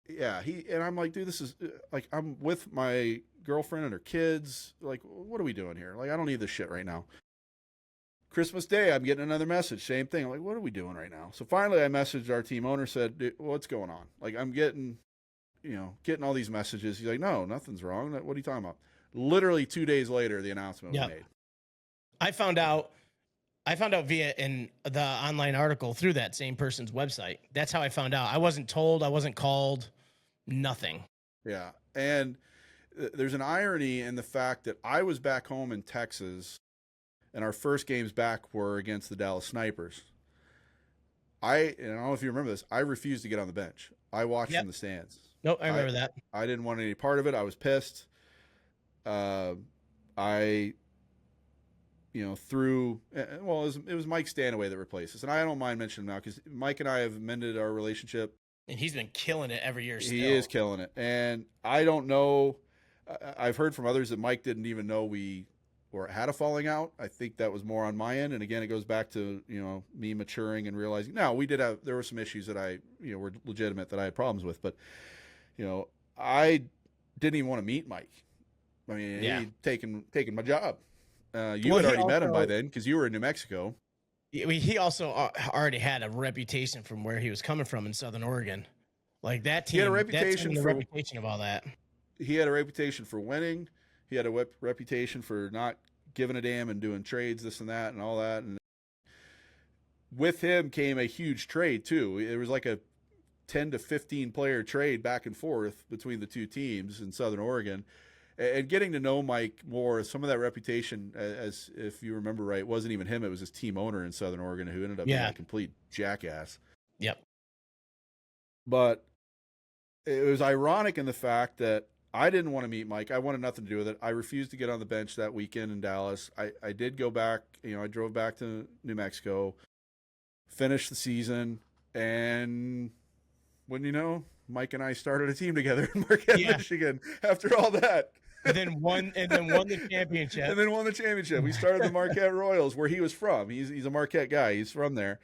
yeah, I'm like, dude, this is like I'm with my girlfriend and her kids. Like, what are we doing here? Like, I don't need this shit right now. Christmas Day, I'm getting another message, same thing. I'm like, what are we doing right now? So finally, I messaged our team owner, said, what's going on? Like, I'm getting all these messages. He's like, no, nothing's wrong. What are you talking about? Literally 2 days later, the announcement was made. I found out via in the online article through that same person's website. That's how I found out. I wasn't told. I wasn't called. Nothing. Yeah, and there's an irony in the fact that I was back home in Texas, and our first games back were against the Dallas Snipers. I don't know if you remember this. I refused to get on the bench. I watched from the stands. Nope, I remember that. I didn't want any part of it. I was pissed. It was Mike Stanaway that replaced us, and I don't mind mentioning him now because Mike and I have mended our relationship. And he's been killing it every year. He is killing it, and I don't know. I've heard from others that Mike didn't even know we had a falling out. I think that was more on my end, and again, it goes back to me maturing and realizing. Now there were some issues that I were legitimate that I had problems with, but I didn't even want to meet Mike. I mean, he'd taken my job. You had already met him by then because you were in New Mexico. He also already had a reputation from where he was coming from in Southern Oregon. Like that team, he had a reputation reputation of all that. He had a reputation for winning. He had a reputation for not giving a damn and doing trades, this and that, and all that. And with him came a huge trade too. It was like a 10 to 15 player trade back and forth between the two teams in Southern Oregon. And getting to know Mike more, some of that reputation, as if you remember right, wasn't even him. It was his team owner in Southern Oregon who ended up being a complete jackass. Yep. But it was ironic in the fact that I didn't want to meet Mike. I wanted nothing to do with it. I refused to get on the bench that weekend in Dallas. I did go back. I drove back to New Mexico, finished the season, and Mike and I started a team together in Marquette, Michigan. After all that. And then won the championship. We started the Marquette Royals, where he was from. He's a Marquette guy. He's from there.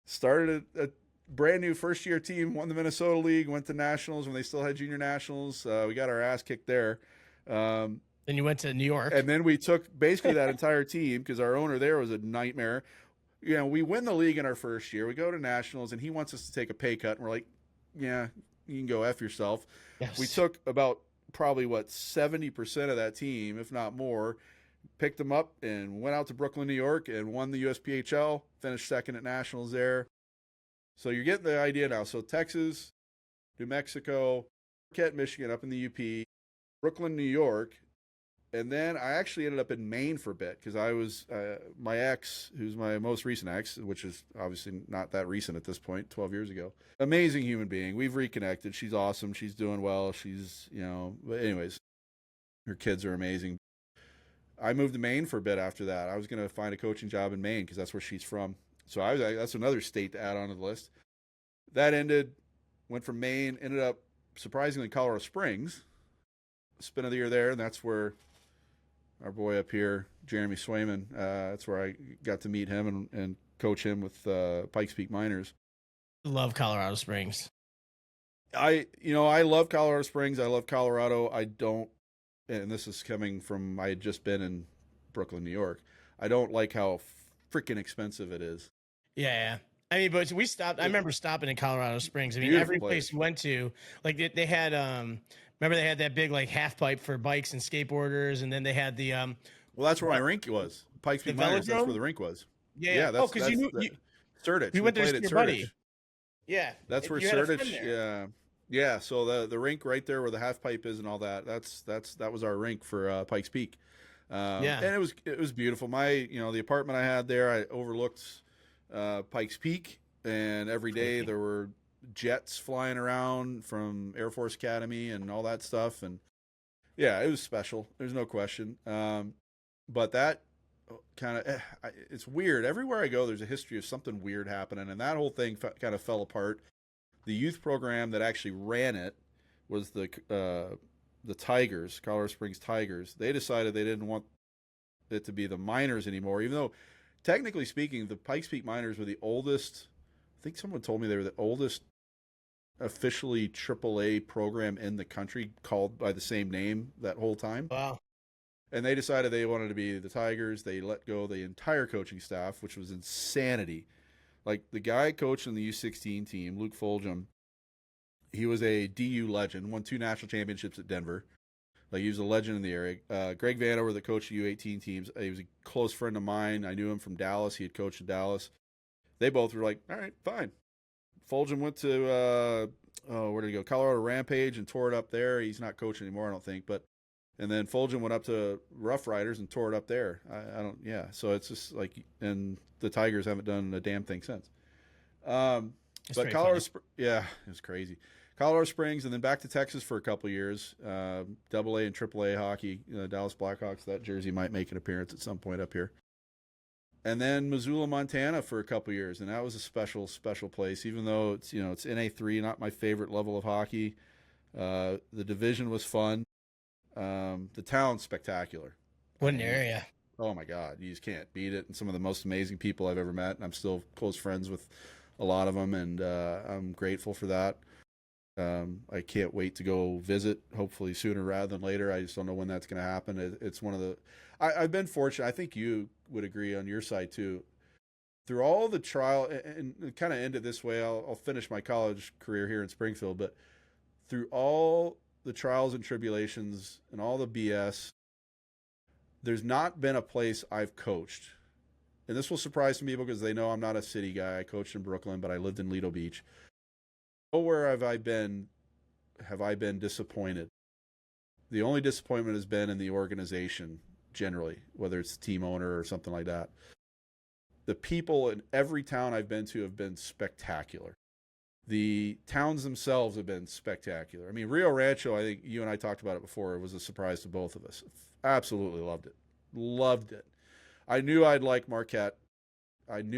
Started a brand new first year team. Won the Minnesota League. Went to nationals when they still had junior nationals. We got our ass kicked there. Then you went to New York, and then we took basically that entire team because our owner there was a nightmare. We win the league in our first year. We go to nationals, and he wants us to take a pay cut, and we're like, yeah, you can go F yourself. Yes. We took about probably 70% of that team, if not more, picked them up and went out to Brooklyn, New York, and won the USPHL, finished second at nationals there. So you're getting the idea now. So Texas, New Mexico, Marquette, Michigan, up in the UP, Brooklyn, New York, and then I actually ended up in Maine for a bit because I was my ex, who's my most recent ex, which is obviously not that recent at this point, 12 years ago. Amazing human being. We've reconnected. She's awesome. She's doing well. She's, but anyways, her kids are amazing. I moved to Maine for a bit after that. I was going to find a coaching job in Maine because that's where she's from. So that's another state to add onto the list. That ended, went from Maine, ended up surprisingly Colorado Springs. Spin of the year there, and that's where our boy up here, Jeremy Swayman, that's where I got to meet him and coach him with Pikes Peak Miners. Love Colorado Springs. I love Colorado Springs. I love Colorado. I don't, and this is coming from, I had just been in Brooklyn, New York. I don't like how freaking expensive it is. Yeah. I mean, but we stopped. I remember stopping in Colorado Springs. I mean, Beautiful every place we went to, like they had, remember they had that big like half pipe for bikes and skateboarders, and then they had the well, that's where my rink was. Pikes Peak Miners. That's where the rink was. Yeah. That's, because you Sturditch. we went there to played see your buddy. Yeah. That's where You had a friend Sertich, there. yeah. So the rink right there where the half pipe is and all that, that was our rink for Pikes Peak. Yeah. And it was beautiful. The apartment I had there, I overlooked Pikes Peak, and every day Sweet. there were jets flying around from Air Force Academy and all that stuff. And yeah, it was special. There's no question. But that kind of, it's weird. Everywhere I go, there's a history of something weird happening, and that whole thing kind of fell apart. The youth program that actually ran it was the Tigers, Colorado Springs Tigers. They decided they didn't want it to be the minors anymore, even though technically speaking, the Pikes Peak Miners were the oldest. I think someone told me they were the oldest officially AAA program in the country, called by the same name that whole time. Wow. And they decided they wanted to be the Tigers. They let go the entire coaching staff, which was insanity. Like the guy coaching the U16 team, Luke Fulgham, he was a DU legend, won 2 national championships at Denver. Like he was a legend in the area. Greg Vanover, the coach of U18 teams, he was a close friend of mine. I knew him from Dallas. He had coached in Dallas. They both were like, all right, fine. Fulgham went to where did he go? Colorado Rampage and tore it up there. He's not coaching anymore, I don't think. And then Fulgham went up to Rough Riders and tore it up there. I don't. Yeah. So it's just like, and the Tigers haven't done a damn thing since. But Colorado, yeah, it was crazy. Colorado Springs, and then back to Texas for a couple of years. Double A and Triple A hockey. Dallas Blackhawks. That jersey might make an appearance at some point up here. And then Missoula, Montana for a couple of years, and that was a special, special place. Even though it's NA3, not my favorite level of hockey. The division was fun. The town's spectacular. What an area. Oh my God, you just can't beat it. And some of the most amazing people I've ever met. And I'm still close friends with a lot of them, and I'm grateful for that. I can't wait to go visit, hopefully sooner rather than later. I just don't know when that's going to happen. It's one of the, I've been fortunate. I think you would agree on your side too. Through all the trial, and kind of end it this way, I'll finish my college career here in Springfield, but through all the trials and tribulations and all the BS, there's not been a place I've coached. And this will surprise some people because they know I'm not a city guy. I coached in Brooklyn, but I lived in Lido Beach. Nowhere have I been disappointed. The only disappointment has been in the organization generally, whether it's the team owner or something like that. The people in every town I've been to have been spectacular. The towns themselves have been spectacular. I mean, Rio Rancho, I think you and I talked about it before. It was a surprise to both of us. Absolutely loved it. Loved it. I knew I'd like Marquette. I didn't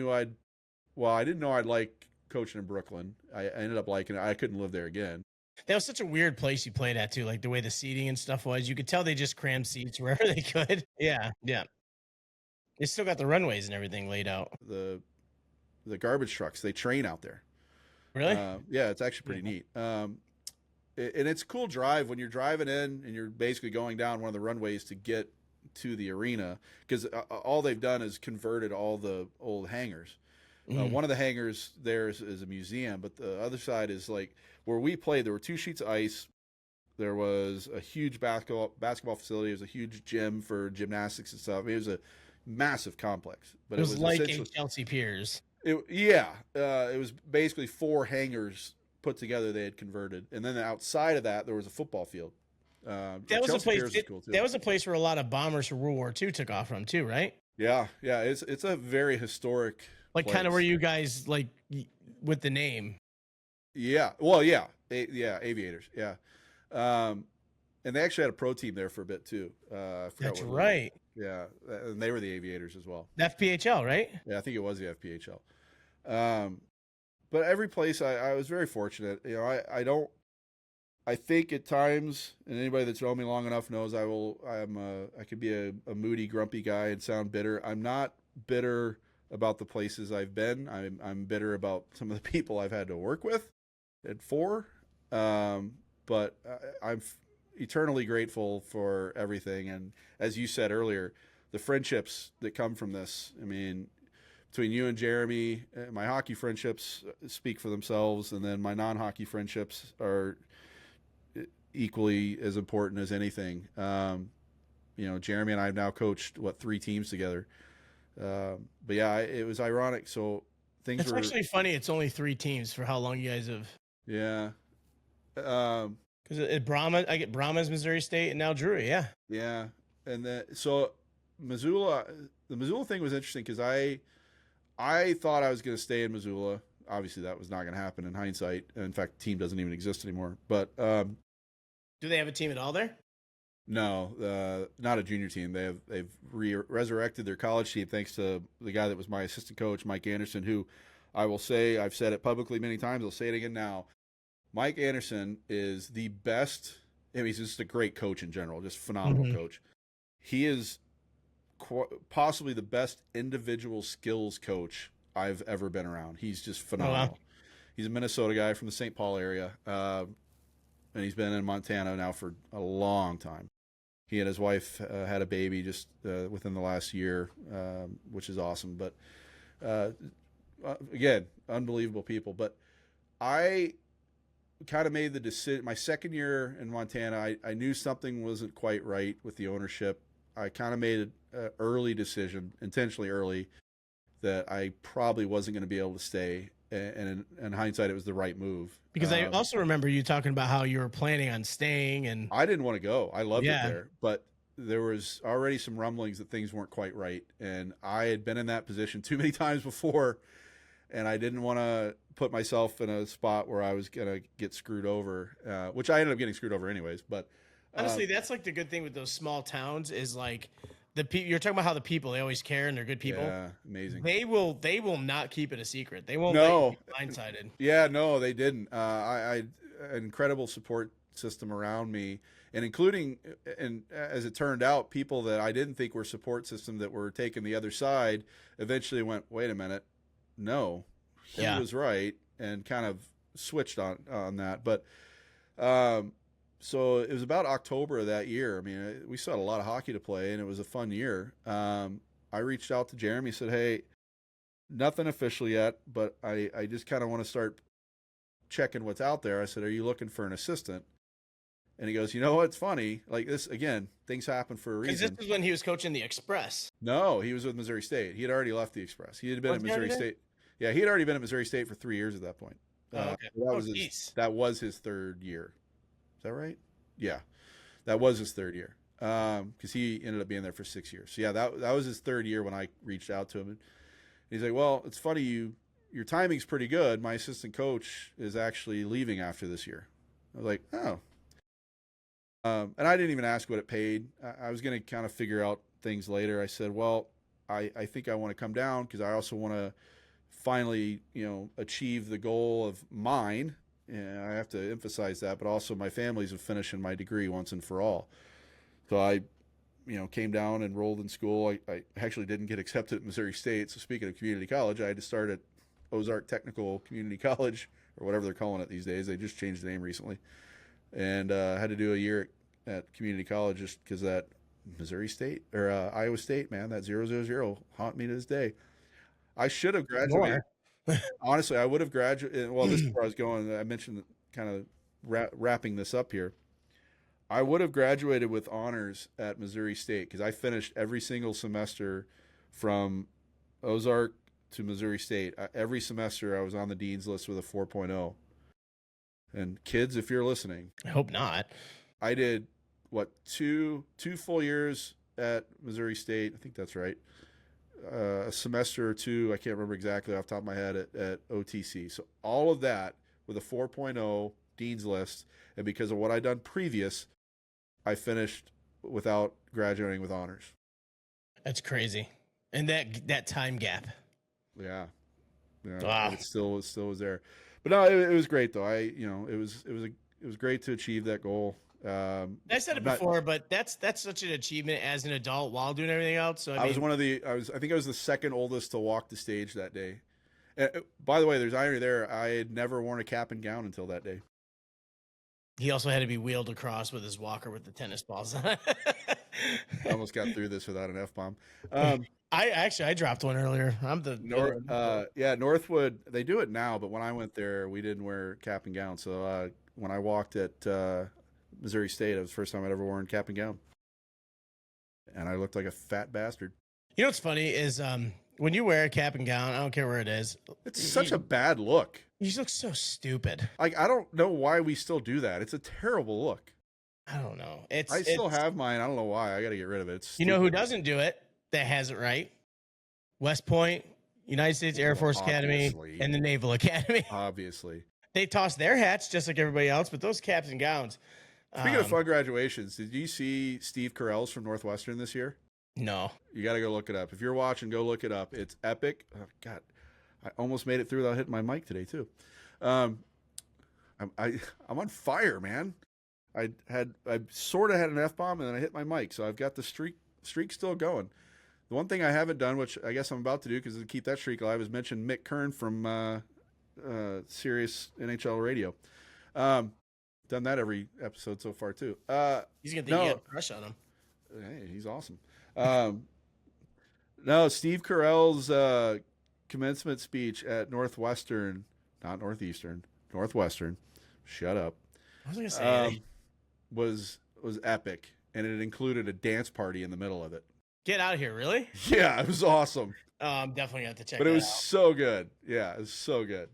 know I'd like coaching in Brooklyn. I ended up liking it. I couldn't live there again. That was such a weird place you played at too, like the way the seating and stuff was. You could tell they just crammed seats wherever they could. Yeah, yeah. They still got the runways and everything laid out. The garbage trucks, they train out there. Really? Yeah, it's actually pretty neat. And it's a cool drive when you're driving in and you're basically going down one of the runways to get to the arena, because all they've done is converted all the old hangars. One of the hangars there is a museum, but the other side is like where we played. There were 2 sheets of ice. There was a huge basketball facility. There was a huge gym for gymnastics and stuff. I mean, it was a massive complex. But it was like a Chelsea Piers. It was basically 4 hangars put together. They had converted, and then outside of that, there was a football field. That was a place. That was a place where a lot of bombers from World War II took off from too, right? Yeah. It's a very historic. Like kind of where you guys like with the name. Yeah. Well, yeah. Aviators. Yeah. And they actually had a pro team there for a bit too. That's right. Yeah. And they were the Aviators as well. The FPHL, right? Yeah. I think it was the FPHL. But every place I was very fortunate. I think at times, and anybody that's known me long enough knows I could be a moody, grumpy guy and sound bitter. I'm not bitter about the places I've been. I'm bitter about some of the people I've had to work with and for. But I'm eternally grateful for everything. And as you said earlier, the friendships that come from this, I mean, between you and Jeremy, my hockey friendships speak for themselves. And then my non-hockey friendships are equally as important as anything. Jeremy and I have now coached 3 teams together. But yeah, it was ironic. So things It's were, actually funny. It's only 3 teams for how long you guys have. yeah. Because at Brahma, I get Brahma's Missouri State and now Drury. Yeah. Yeah, and then so Missoula, the Missoula thing was interesting because I thought I was going to stay in Missoula. Obviously, that was not going to happen in hindsight. In fact, the team doesn't even exist anymore. But Do they have a team at all there? no, not a junior team. They've resurrected their college team thanks to the guy that was my assistant coach, Mike Anderson, who I will say, I've said it publicly many times. I'll say it again now. Mike Anderson is the best. I mean, he's just a great coach in general, just phenomenal coach. He is possibly the best individual skills coach I've ever been around. He's just phenomenal. wow. He's a Minnesota guy from the St. Paul area, and he's been in Montana now for a long time. He and his wife had a baby just within the last year, which is awesome. But again, unbelievable people. But I kind of made the decision my second year in Montana. I knew something wasn't quite right with the ownership. I kind of made an early decision, intentionally early, that I probably wasn't going to be able to stay. And in hindsight, it was the right move. Because I also remember you talking about how you were planning on staying, and I didn't want to go. I loved it Yeah. there, but there was already some rumblings that things weren't quite right, and I had been in that position too many times before, and I didn't want to put myself in a spot where I was gonna get screwed over, which I ended up getting screwed over anyways. But honestly, that's like the good thing with those small towns is like the people. You're talking about how the people, they always care and they're good people. yeah, amazing. They will not keep it a secret. They won't No. let you be blindsided. Yeah, no, they didn't. I an incredible support system around me, and including, and as it turned out, people that I didn't think were support system that were taking the other side eventually went, wait a minute, no, he Yeah. was right, and kind of switched on that. But so it was about October of that year. I mean, we still had a lot of hockey to play, and it was a fun year. I reached out to Jeremy, said, hey, nothing official yet, but I just kind of want to start checking what's out there. I said, are you looking for an assistant? And he goes, you know what's funny? Like this, again, things happen for a Because reason. this is when he was coaching the Express. No, he was with Missouri State. He had already left the Express. He had been at Was he Missouri already State. Yeah, he had already been at Missouri State for 3 years at that point. Oh, okay. That was his third year. Is that right? Yeah, that was his third year. Because he ended up being there for 6 years. So yeah, that was his third year when I reached out to him. And he's like, well, it's funny, your timing's pretty good. My assistant coach is actually leaving after this year. I was like, oh. And I didn't even ask what it paid. I was going to kind of figure out things later. I said, well, I think I want to come down because I also want to finally, achieve the goal of mine. And I have to emphasize that, but also my family's of finishing my degree once and for all. So I, came down, enrolled in school. I actually didn't get accepted at Missouri State. So speaking of community college, I had to start at Ozark Technical Community College, or whatever they're calling it these days. They just changed the name recently. And had to do a year at community college just because that Missouri State or Iowa State, man, that 000 haunt me to this day. I should have graduated. Honestly, I would have graduated. Well, this is where I was going. I mentioned kind of wrapping this up here. I would have graduated with honors at Missouri State because I finished every single semester from Ozark to Missouri State. Every semester I was on the dean's list with a 4.0. And kids, if you're listening, I hope not. I did two full years at Missouri State. I think that's right. A semester or two, I can't remember exactly off the top of my head, at OTC. So all of that with a 4.0 dean's list, and because of what I'd done previous, I finished without graduating with honors. That's crazy. And that time gap. Yeah. Wow. It still was there. But no, it was great though. It was great to achieve that goal. I said it before, but that's such an achievement as an adult while doing everything else. So I think I was the second oldest to walk the stage that day. By the way, there's irony there. I had never worn a cap and gown until that day. He also had to be wheeled across with his walker with the tennis balls on. I almost got through this without an F-bomb. I dropped one earlier. I'm the Northwood. They do it now, but when I went there, we didn't wear cap and gown. So when I walked at Missouri State, it was the first time I'd ever worn cap and gown, and I looked like a fat bastard. You know what's funny is When you wear a cap and gown, I don't care where it is. It's such a bad look. You just look so stupid. Like, I don't know why we still do that. It's a terrible look. I don't know. I still have mine. I don't know why. I got to get rid of it. It's You know who stupid. doesn't do it? That has it right. West Point, United States Air Force Academy, Obviously. and the Naval Academy. Obviously. They toss their hats just like everybody else, but those caps and gowns. Speaking of fun graduations, did you see Steve Carell's from Northwestern this year? No. You got to go look it up. If you're watching, go look it up. It's epic. Oh, God, I almost made it through without hitting my mic today too. I'm on fire, man. I sort of had an F-bomb and then I hit my mic, so I've got the streak still going. The one thing I haven't done, which I guess I'm about to do because to keep that streak alive, is mention Mick Kern from Sirius NHL Radio. Done that every episode so far too. He's gonna think you have a crush on him. Hey, he's awesome. No, Steve Carell's commencement speech at Northwestern, not Northeastern, Northwestern. Shut up. I was gonna say was epic, and it included a dance party in the middle of it. get out of here, really? Yeah, it was awesome. I'm definitely gonna have to check. But that it was out. so good. Yeah, it was so good.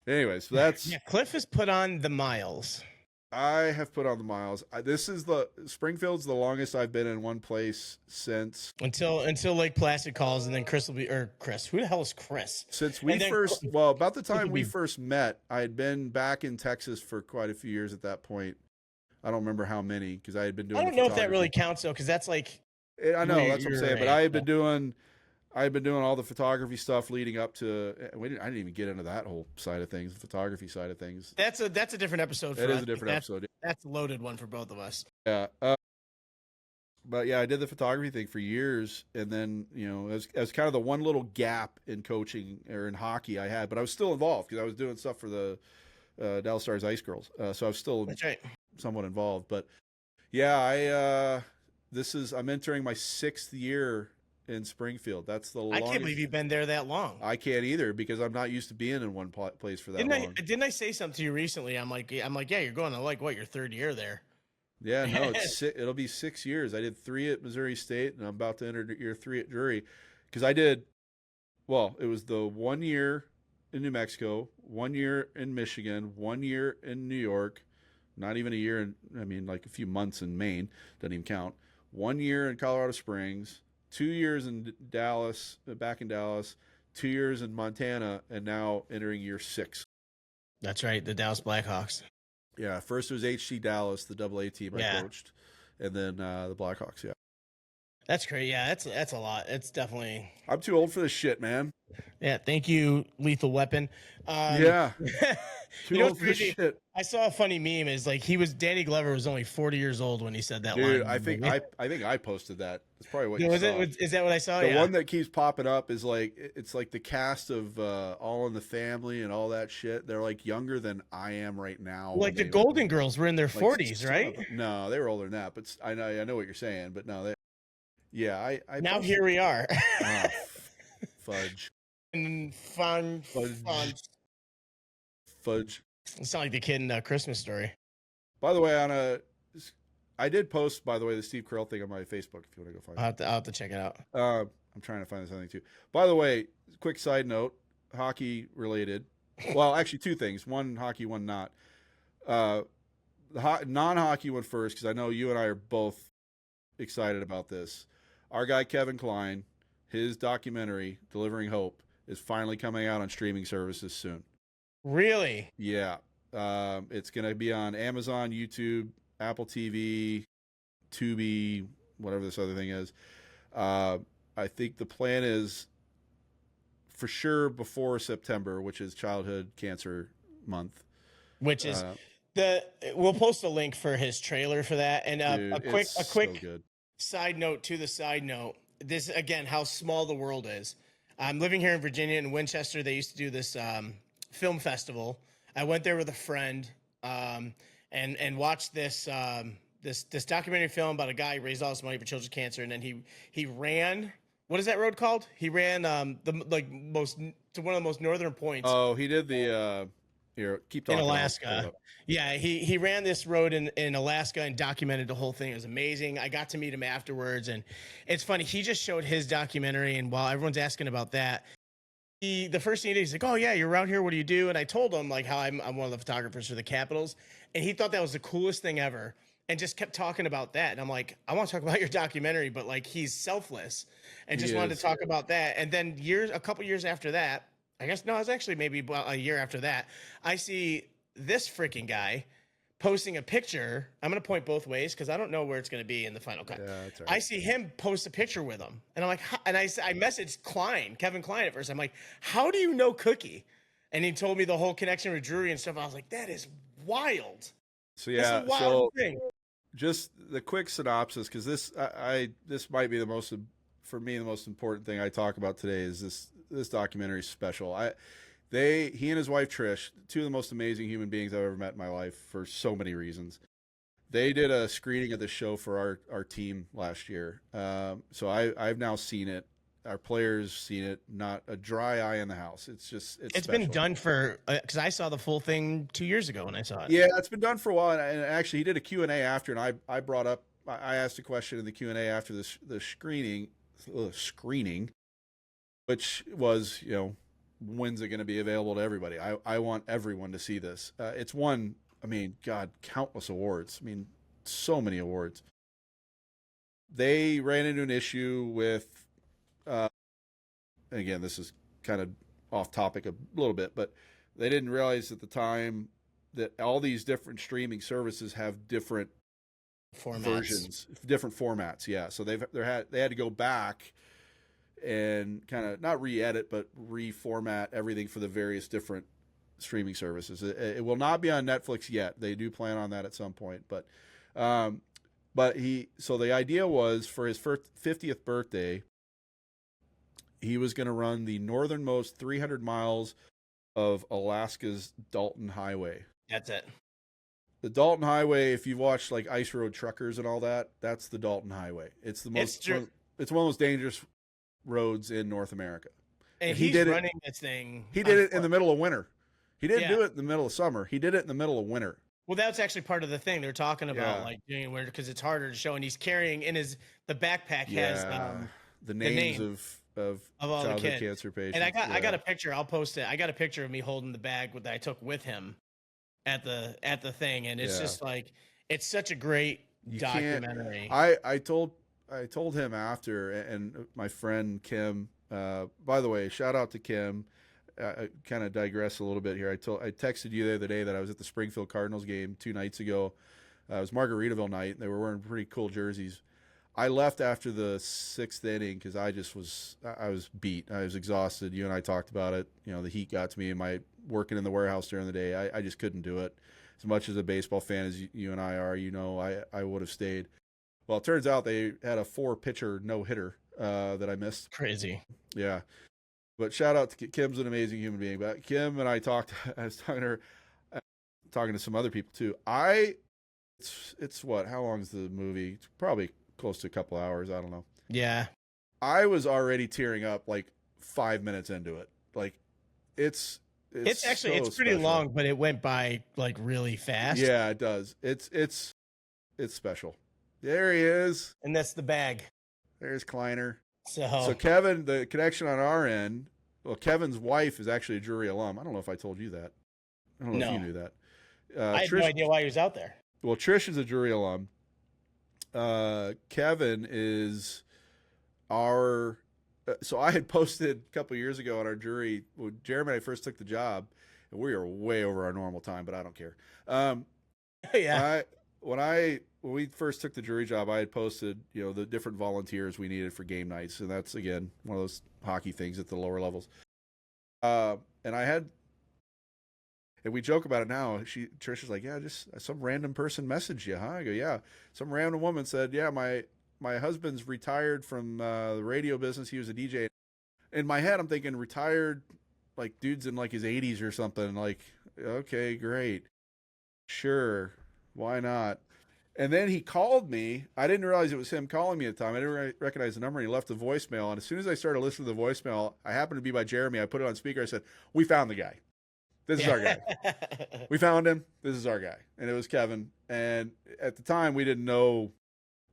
Anyways, so that's Yeah, Cliff has put on the miles. I have put on the miles. This is Springfield's the longest I've been in one place since Until Lake Placid calls, and then Chris will be Chris. Who the hell is Chris? Since we And then- first, well, about the time we be- first met, I had been back in Texas for quite a few years at that point. I don't remember how many because I had been doing. I don't know if that really counts though, because that's like I know you're- that's what I'm you're saying, but right. I had been doing all the photography stuff leading up to. I didn't even get into that whole side of things, the photography side of things. that's a different episode. For That is us. a different episode. That's a loaded one for both of us. Yeah. But yeah, I did the photography thing for years, and then as kind of the one little gap in coaching or in hockey I had, but I was still involved because I was doing stuff for the Dallas Stars Ice Girls, so I was still That's right. somewhat involved. But yeah, I'm entering my 6th year in Springfield. That's the I longest. can't believe you've been there that long. I can't either because I'm not used to being in one place for that long. Didn't I say something to you recently? I'm like, yeah, you're going to like what your 3rd year there. Yeah, no, it'll be 6 years. I did 3 at Missouri State, and I'm about to enter year 3 at Drury, because it was the 1 year in New Mexico, 1 year in Michigan, 1 year in New York, not even a year like a few months in Maine, doesn't even count. 1 year in Colorado Springs, 2 years in Dallas, back in Dallas, 2 years in Montana, and now entering year 6. That's right, the Dallas Blackhawks. Yeah, first it was HC Dallas, the AA team I Yeah. coached, and then the Blackhawks. Yeah, That's great. Yeah, that's a lot. It's definitely. I'm too old for this shit, man. Yeah, thank you, Lethal Weapon. Yeah, too you know old what's for this crazy? shit, I saw a funny meme. Is like Danny Glover was only 40 years old when he said that line. dude. I think I posted that. That's probably what you was saw. it? Is that what I saw? The Yeah. one that keeps popping up is like it's like the cast of All in the Family and all that shit. They're like younger than I am right now. Like the Golden Girls were in their 40s, right? No, they were older than that. But I know what you're saying. But no, they. Yeah, I Now posted- here we are. Oh, fudge. And fun. Fudge. It sounds like the kid in Christmas Story. By the way, I did post, by the way, the Steve Carell thing on my Facebook if you want to go find it. I'll have to check it out. I'm trying to find something too. By the way, quick side note, hockey related. Well, actually, 2 things. One hockey, one not. The non-hockey one first, because I know you and I are both excited about this. Our guy Kevin Kline, his documentary "Delivering Hope" is finally coming out on streaming services soon. Really? Yeah, it's gonna be on Amazon, YouTube, Apple TV, Tubi, whatever this other thing is. I think the plan is for sure before September, which is Childhood Cancer Month. Which is we'll post a link for his trailer for that. And Dude, a quick it's so good. side note to the side note. This again, how small the world is. I'm living here in Virginia in Winchester. They used to do this film festival. I went there with a friend and watched this this documentary film about a guy who raised all this money for children's cancer, and then he ran. What is that road called? He ran to one of the most northern points. Oh, he did the Here, keep In talking. I'll pull it Alaska. up. Yeah, he ran this road in Alaska and documented the whole thing. It was amazing. I got to meet him afterwards, and it's funny. He just showed his documentary, and while everyone's asking about that, the first thing he did, he's like, "Oh yeah, you're around here. What do you do?" And I told him like how I'm one of the photographers for the Capitals, and he thought that was the coolest thing ever, and just kept talking about that. And I'm like, I want to talk about your documentary, but like he's selfless, and He just wanted is. to talk about that. And then a couple years after that, I guess no, it was actually maybe about a year after that, I see this freaking guy posting a picture. I'm going to point both ways because I don't know where it's going to be in the final cut. Yeah, that's all I right. see him post a picture with him, and I'm like, and I messaged Kevin Klein at first. I'm like, how do you know Cookie? And he told me the whole connection with Drury and stuff. I was like, that is wild. So That's yeah, a wild so thing. just the quick synopsis, because this might be the most, for me, the most important thing I talk about today is this documentary is special. He and his wife Trish, two of the most amazing human beings I've ever met in my life for so many reasons. They did a screening of the show for our team last year. So I've now seen it. Our players seen it. Not a dry eye in the house. It's It's special. been done for because I saw the full thing 2 years ago when I saw it. Yeah, it's been done for a while, and actually he did a Q&A after, and I brought up, I asked a question in the Q&A after the screening, which was, when's it going to be available to everybody? I want everyone to see this. It's won, I mean, God, countless awards. I mean, so many awards. They ran into an issue with, and again, this is kind of off topic a little bit, but they didn't realize at the time that all these different streaming services have different versions, different formats. Yeah, so they had to go back and kind of not re-edit but reformat everything for the various different streaming services. It will not be on Netflix yet. They do plan on that at some point, but so the idea was for his 50th birthday, he was going to run the northernmost 300 miles of Alaska's Dalton Highway. That's it. The Dalton Highway, if you've watched like Ice Road Truckers and all that, that's the Dalton Highway. It's one of the most dangerous roads in North America. And he's running this thing. He did it in the middle of winter. He didn't do it in the middle of summer. He did it in the middle of winter. Well, that's actually part of the thing they're talking about, like doing winter because it's harder to show. And he's carrying in the backpack has the names of all the kids. Cancer patients. And I got a picture. I'll post it. I got a picture of me holding the bag that I took with him at the thing, and it's just like it's such a great documentary. I told him after, and my friend Kim. By the way, shout out to Kim. I kind of digress a little bit here. I texted you the other day that I was at the Springfield Cardinals game 2 nights ago. It was Margaritaville night. They were wearing pretty cool jerseys. I left after the 6th inning because I was beat. I was exhausted. You and I talked about it. The heat got to me. And my working in the warehouse during the day, I just couldn't do it. As much as a baseball fan as you and I are, I would have stayed. Well, it turns out they had a 4-pitcher no-hitter that I missed. Crazy. Yeah. But shout out to Kim's an amazing human being. But Kim and I was talking to her, talking to some other people too. It's what? How long is the movie? It's probably close to a couple hours. I don't know. Yeah. I was already tearing up like 5 minutes into it. Like it's actually it's pretty long, but it went by like really fast. Yeah, it does. It's special. There he is. And that's the bag. There's Kleiner. So Kevin, the connection on our end, well, Kevin's wife is actually a Drury alum. I don't know if I told you that. I don't know if you knew that. I had no idea why he was out there. Well, Trish is a Drury alum. Kevin is our. So I had posted a couple of years ago on our Drury. When Jeremy and I first took the job, and we are way over our normal time, but I don't care. When we first took the Drury job, I had posted, the different volunteers we needed for game nights, and that's again one of those hockey things at the lower levels. And we joke about it now. Trish is like, yeah, just some random person messaged you, huh? I go, yeah. Some random woman said, yeah, my husband's retired from the radio business. He was a DJ. In my head, I'm thinking retired, like dude's in like his 80s or something. Like, okay, great, sure, why not? And then he called me. I didn't realize it was him calling me at the time. I didn't recognize the number. And he left a voicemail. And as soon as I started listening to the voicemail, I happened to be by Jeremy. I put it on speaker. I said, we found the guy. This is our guy. We found him. This is our guy. And it was Kevin. And at the time, we didn't know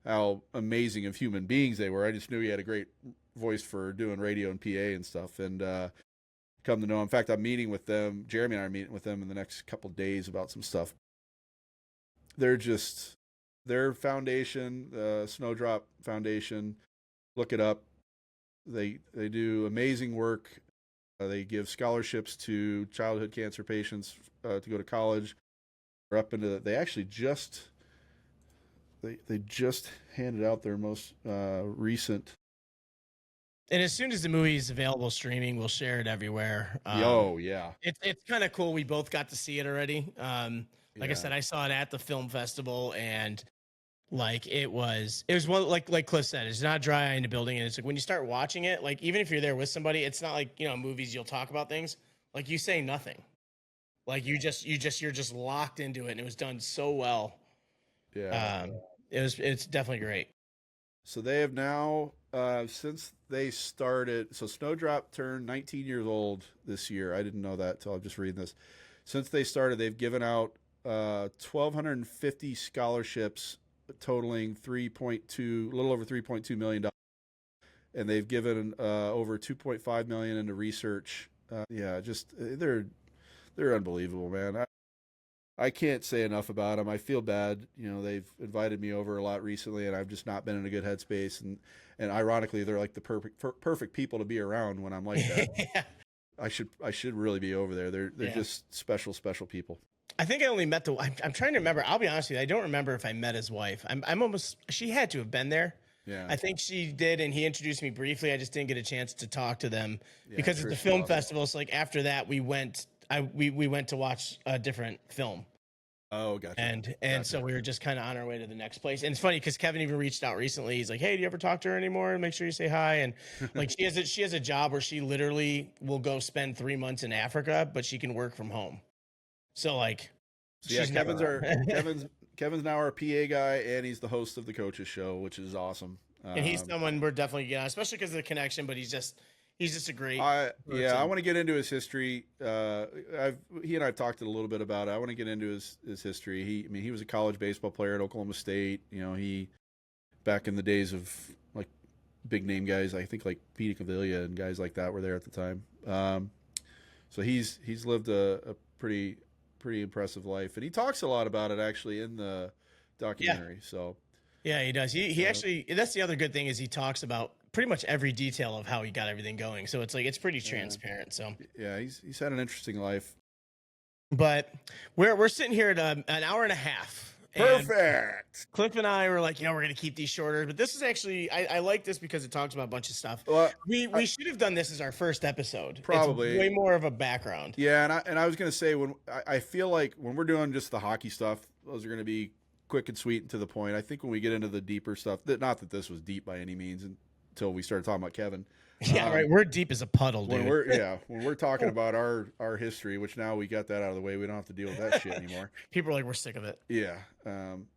how amazing of human beings they were. I just knew he had a great voice for doing radio and PA and stuff. And come to know. In fact, I'm meeting with them. Jeremy and I are meeting with them in the next couple of days about some stuff. They're just their foundation, Snowdrop Foundation. Look it up. They do amazing work. They give scholarships to childhood cancer patients to go to college. Or up into they actually just they just handed out their most recent. And as soon as the movie is available streaming, we'll share it everywhere. Oh yeah, it's kind of cool. We both got to see it already. Like I said, I saw it at the film festival, and like it was one like Cliff said, it's not dry eye in the building, and it's like when you start watching it, like even if you're there with somebody, it's not like movies you'll talk about things. Like you say nothing, like you're just locked into it, and it was done so well. Yeah, it's definitely great. So they have now, since they started, so Snowdrop turned 19 years old this year. I didn't know that until I'm just reading this. Since they started, they've given out 1,250 scholarships totaling a little over $3.2 million. And they've given over $2.5 million into research. They're unbelievable, man. I can't say enough about them. I feel bad. They've invited me over a lot recently, and I've just not been in a good headspace. And ironically, they're like the perfect people to be around when I'm like that. Yeah. I should really be over there. They're just special people. I think I only met I'm trying to remember. I'll be honest with you. I don't remember if I met his wife. She had to have been there. Yeah. I think she did, and he introduced me briefly. I just didn't get a chance to talk to them because Trish at the film awesome. festival. So like after that, we went to watch a different film. Oh, gotcha. And so we were just kind of on our way to the next place. And it's funny because Kevin even reached out recently. He's like, "Hey, do you ever talk to her anymore? Make sure you say hi." And like she has a job where she literally will go spend 3 months in Africa, but she can work from home. So like, Kevin's now our PA guy, and he's the host of the Coaches Show, which is awesome. And he's someone we're definitely getting on, especially because of the connection. But he's just a great. I want to get into his history. He and I've talked a little bit about it. I want to get into his history. He was a college baseball player at Oklahoma State. He back in the days of like big name guys, I think like Pete Cavilla and guys like that were there at the time. So he's lived a pretty impressive life, and he talks a lot about it actually in the documentary. Yeah. So yeah, he does. He actually, that's the other good thing is he talks about pretty much every detail of how he got everything going. So it's like it's pretty transparent. So yeah, he's had an interesting life. But we're sitting here at an hour and a half. Perfect. Cliff and I were like, we're going to keep these shorter. But this is actually, I like this because it talks about a bunch of stuff. Well, we should have done this as our first episode. Probably. It's way more of a background. Yeah, and I was going to say, when I feel like when we're doing just the hockey stuff, those are going to be quick and sweet and to the point. I think when we get into the deeper stuff, not that this was deep by any means until we started talking about Kevin. Yeah, right. We're deep as a puddle, dude. When we're talking about our history, which now we got that out of the way, we don't have to deal with that shit anymore. People are like, we're sick of it. Yeah.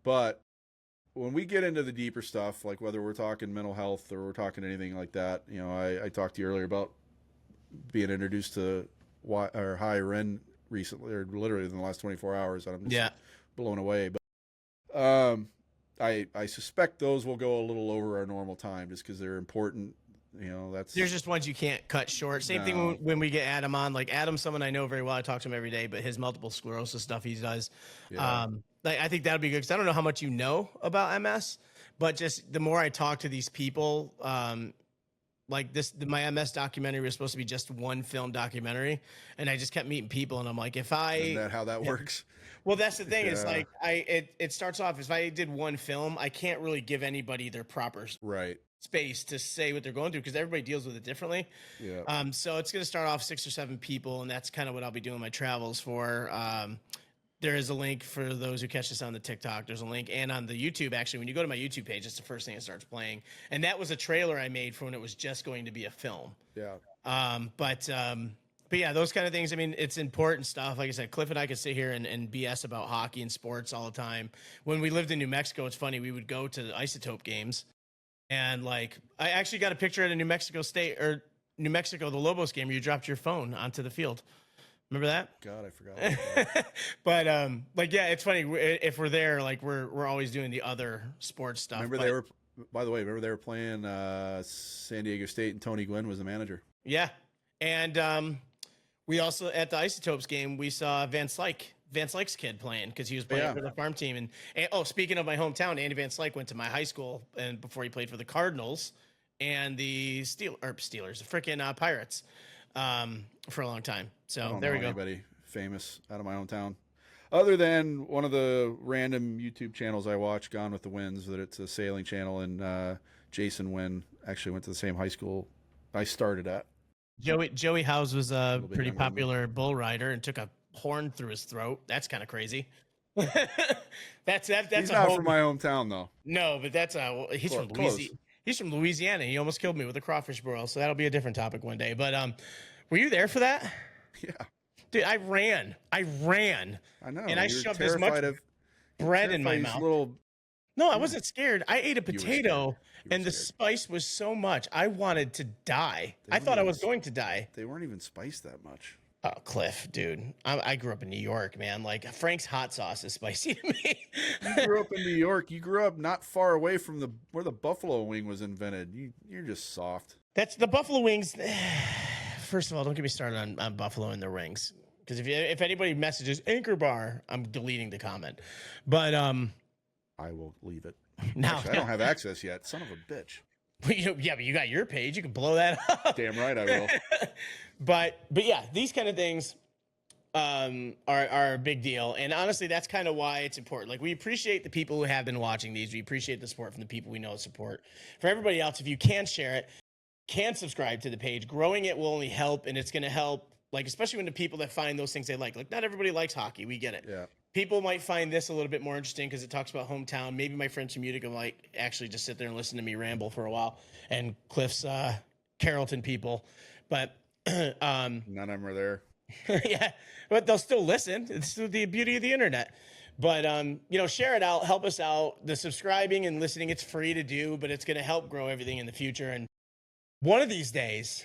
But when we get into the deeper stuff, like whether we're talking mental health or we're talking anything like that, I talked to you earlier about being introduced to high Ren recently, or literally in the last 24 hours, and I'm just blown away. But I suspect those will go a little over our normal time just because they're important. There's just ones you can't cut short. Same thing when we get Adam on. Like Adam's someone I know very well. I talk to him every day, but his multiple sclerosis stuff he does. Yeah. I think that'd be good because I don't know how much you know about MS, but just the more I talk to these people, like my MS documentary was supposed to be just one film documentary, and I just kept meeting people, and I'm like, Isn't that how that works? Well, that's the thing. Is like it starts off if I did one film, I can't really give anybody their proper space to say what they're going through because everybody deals with it differently. Yeah. So it's going to start off 6 or 7 people, and that's kind of what I'll be doing my travels for. There is a link for those who catch this on the TikTok. There's a link, and on the YouTube, actually, when you go to my YouTube page, it's the first thing that starts playing. And that was a trailer I made for when it was just going to be a film. Yeah. But yeah, those kind of things. I mean, it's important stuff. Like I said, Cliff and I could sit here and BS about hockey and sports all the time. When we lived in New Mexico, it's funny. We would go to the Isotope games, and like I actually got a picture at a New Mexico, the Lobos game where you dropped your phone onto the field. Remember that? God, I forgot about that. But like, yeah, it's funny if we're there, like we're always doing the other sports stuff. Remember but, they were, by the way, remember they were playing San Diego State and Tony Gwynn was the manager. Yeah. And we also, at the Isotopes game, we saw Van Slyke's kid playing because he was playing Yeah. for the farm team. And oh, speaking of my hometown, Andy Van Slyke went to my high school and before he played for the Cardinals and the Steelers, the freaking Pirates for a long time. I So don't there know we go. anybody famous out of my hometown. Other than one of the random YouTube channels I watch, Gone with the Winds, that it's a sailing channel, and Jason Wynn actually went to the same high school I started at. Joey Howes was a bit pretty younger than me. popular bull rider and took a horn through his throat. That's kind of crazy. that's He's a not whole, from my hometown, though. no, but that's a he's from Close. Louisiana. He's from Louisiana. He almost killed me with a crawfish broil, so that'll be a different topic one day. But were you there for that? Yeah, Dude, I ran. I know. And I You were shoved as much terrified of bread in my terrified mouth. these little. No, I wasn't scared. I ate a were scared. potato, You were and the scared. spice was so much. I wanted to die. They I thought I weren't was even- going to die. They weren't even spiced that much. Oh, Cliff, dude. I grew up in New York, man. Like, Frank's hot sauce is spicy to me. You grew up in New York. You grew up not far away from where the buffalo wing was invented. You're just soft. That's the buffalo wings. First of all, don't get me started on buffalo and their wings. Because if anybody messages Anchor Bar, I'm deleting the comment. But I will leave it. now, Actually, I don't have access yet. Son of a bitch. yeah, but you got your page. You can blow that up. Damn right I will. But yeah, these kind of things are a big deal. And honestly, that's kind of why it's important. Like, we appreciate the people who have been watching these. We appreciate the support from the people we know support. For everybody else, if you can share it, can subscribe to the page. Growing it will only help, and it's going to help, like, especially when the people that find those things they like. Like, not everybody likes hockey. We get it. Yeah. People might find this a little bit more interesting because it talks about hometown. Maybe my friends from Utica might actually just sit there and listen to me ramble for a while, and Cliff's Carrollton people. But None of them are there. yeah, but they'll still listen. It's the beauty of the internet. But share it out, help us out. The subscribing and listening, it's free to do, but it's going to help grow everything in the future. And one of these days,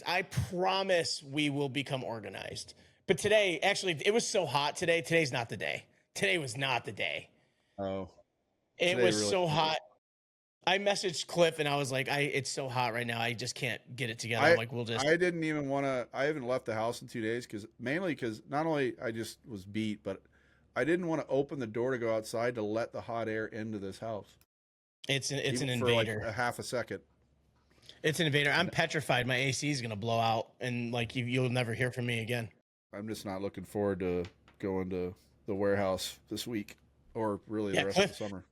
I promise we will become organized. But today, actually, it was so hot today. Today's not the day. Today was not the day. Oh. It Today was really- so hot. I messaged Cliff and I was like, it's so hot right now. I just can't get it together. I'm like, we'll just. I didn't even want to. I haven't left the house in 2 days mainly because not only I just was beat, but I didn't want to open the door to go outside to let the hot air into this house. It's an Even invader. for like a half a second. It's an invader. I'm petrified. My AC is gonna blow out, and like you'll never hear from me again. I'm just not looking forward to going to the warehouse this week or really Yeah, the rest Cliff- of the summer.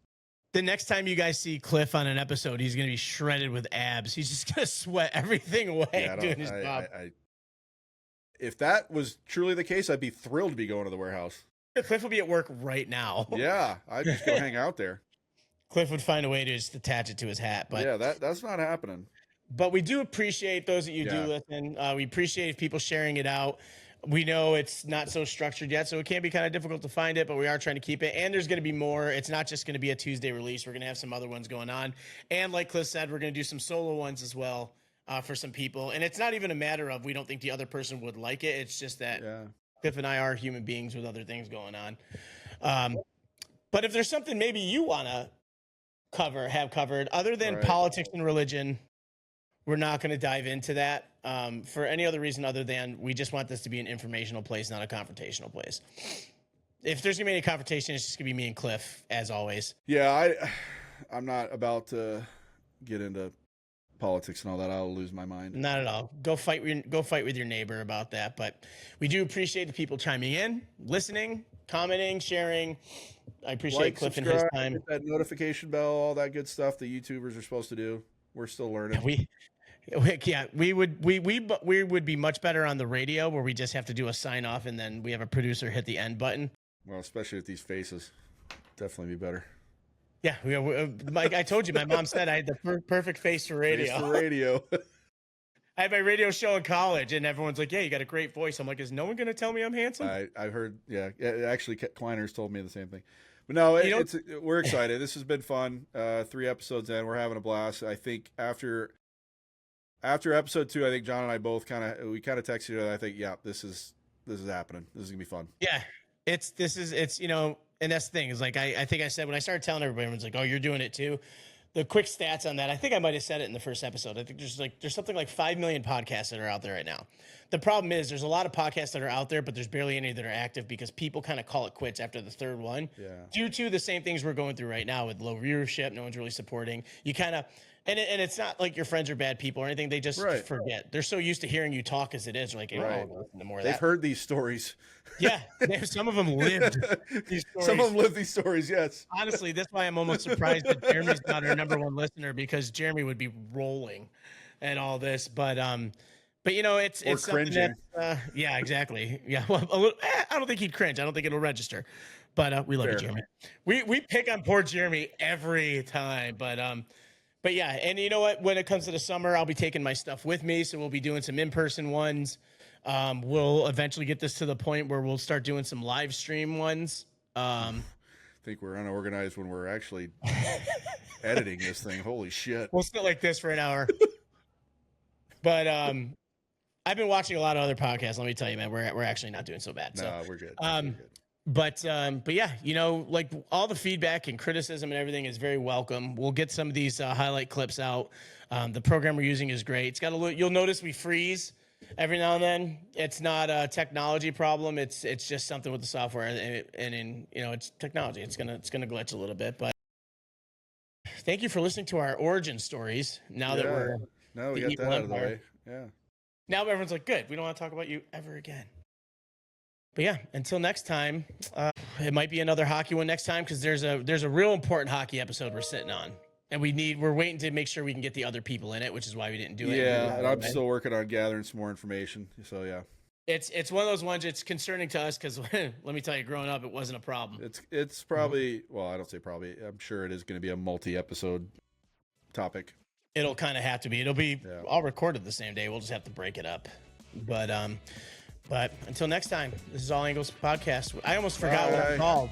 The next time you guys see Cliff on an episode, he's gonna be shredded with abs. He's just gonna sweat everything away Yeah, doing his job. if that was truly the case, I'd be thrilled to be going to the warehouse. Cliff will be at work right now. Yeah, I'd just go hang out there. Cliff would find a way to just attach it to his hat. But Yeah, that's not happening. But we do appreciate those that you do Yeah. listen. We appreciate people sharing it out. We know it's not so structured yet, so it can be kind of difficult to find it, but we are trying to keep it. And there's going to be more. It's not just going to be a Tuesday release. We're going to have some other ones going on. And like Cliff said, we're going to do some solo ones as well for some people. And it's not even a matter of we don't think the other person would like it. It's just that Yeah. Cliff and I are human beings with other things going on. But if there's something maybe you want to have covered, other than Right. politics and religion, we're not going to dive into that for any other reason other than we just want this to be an informational place, not a confrontational place. If there's going to be any confrontation, it's just going to be me and Cliff, as always. Yeah, I'm not about to get into politics and all that. I'll lose my mind. Not at all. Go fight with your neighbor about that. But we do appreciate the people chiming in, listening, commenting, sharing. I appreciate Like, Cliff and his subscribe, time. hit that notification bell, all that good stuff that YouTubers are supposed to do. We're still learning. We would be much better on the radio where we just have to do a sign off and then we have a producer hit the end button. Well, especially with these faces, definitely be better. Yeah, like I told you, my mom said I had the perfect face for radio. Face for radio. I had my radio show in college, and everyone's like, "Yeah, you got a great voice." I'm like, "Is no one gonna tell me I'm handsome?" I heard. Yeah, actually, Kleiners told me the same thing. But no, we're excited. This has been fun. 3 episodes in, we're having a blast. I think after After episode 2, I think John and I both kind of texted each other. I think, yeah, this is happening. This is gonna be fun. Yeah, it's you know, and that's the thing is like I think I said when I started telling everybody, everyone's like, oh, you're doing it too. The quick stats on that, I think I might have said it in the first episode. I think there's something like 5 million podcasts that are out there right now. The problem is there's a lot of podcasts that are out there, but there's barely any that are active because people kind of call it quits after the third one. Yeah. Due to the same things we're going through right now with low viewership, no one's really supporting. You kind of and it's not like your friends are bad people or anything. They just forget. They're so used to hearing you talk as it is. They're like, hey, I don't wanna listen to more of They've that. heard these stories. Yeah, some of them lived these stories. Some of them live these stories. Yes. Honestly, that's why I'm almost surprised that Jeremy's not our number one listener, because Jeremy would be rolling and all this. But you know, it's something that, yeah, exactly. Yeah, well, I don't think he'd cringe. I don't think it'll register. But we love you, Jeremy. We pick on poor Jeremy every time. But yeah, and you know what? When it comes to the summer, I'll be taking my stuff with me, so we'll be doing some in-person ones. We'll eventually get this to the point where we'll start doing some live stream ones. I think we're unorganized when we're actually editing this thing. Holy shit. We'll sit like this for an hour. But I've been watching a lot of other podcasts. Let me tell you, man, we're actually not doing so bad. No, we're good. But yeah, you know, like all the feedback and criticism and everything is very welcome. We'll get some of these highlight clips out. The program we're using is great. It's got you'll notice we freeze every now and then. It's not a technology problem. It's just something with the software, and in you know, it's technology. It's gonna glitch a little bit. But thank you for listening to our origin stories. Now that we got that out of the way. Yeah. Now everyone's like, good. We don't want to talk about you ever again. But yeah, until next time, it might be another hockey one next time, because there's a real important hockey episode we're sitting on, and we're waiting to make sure we can get the other people in it, which is why we didn't do it. Yeah, and I'm still working on gathering some more information. So yeah, it's one of those ones. It's concerning to us because let me tell you, growing up, it wasn't a problem. It's probably well, I don't say probably. I'm sure it is going to be a multi-episode topic. It'll kind of have to be. It'll be all recorded the same day. We'll just have to break it up. But until next time, this is All Angles Podcast. I almost forgot what it's called.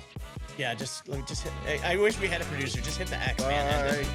Yeah, just hit. I wish we had a producer. Just hit the X, man.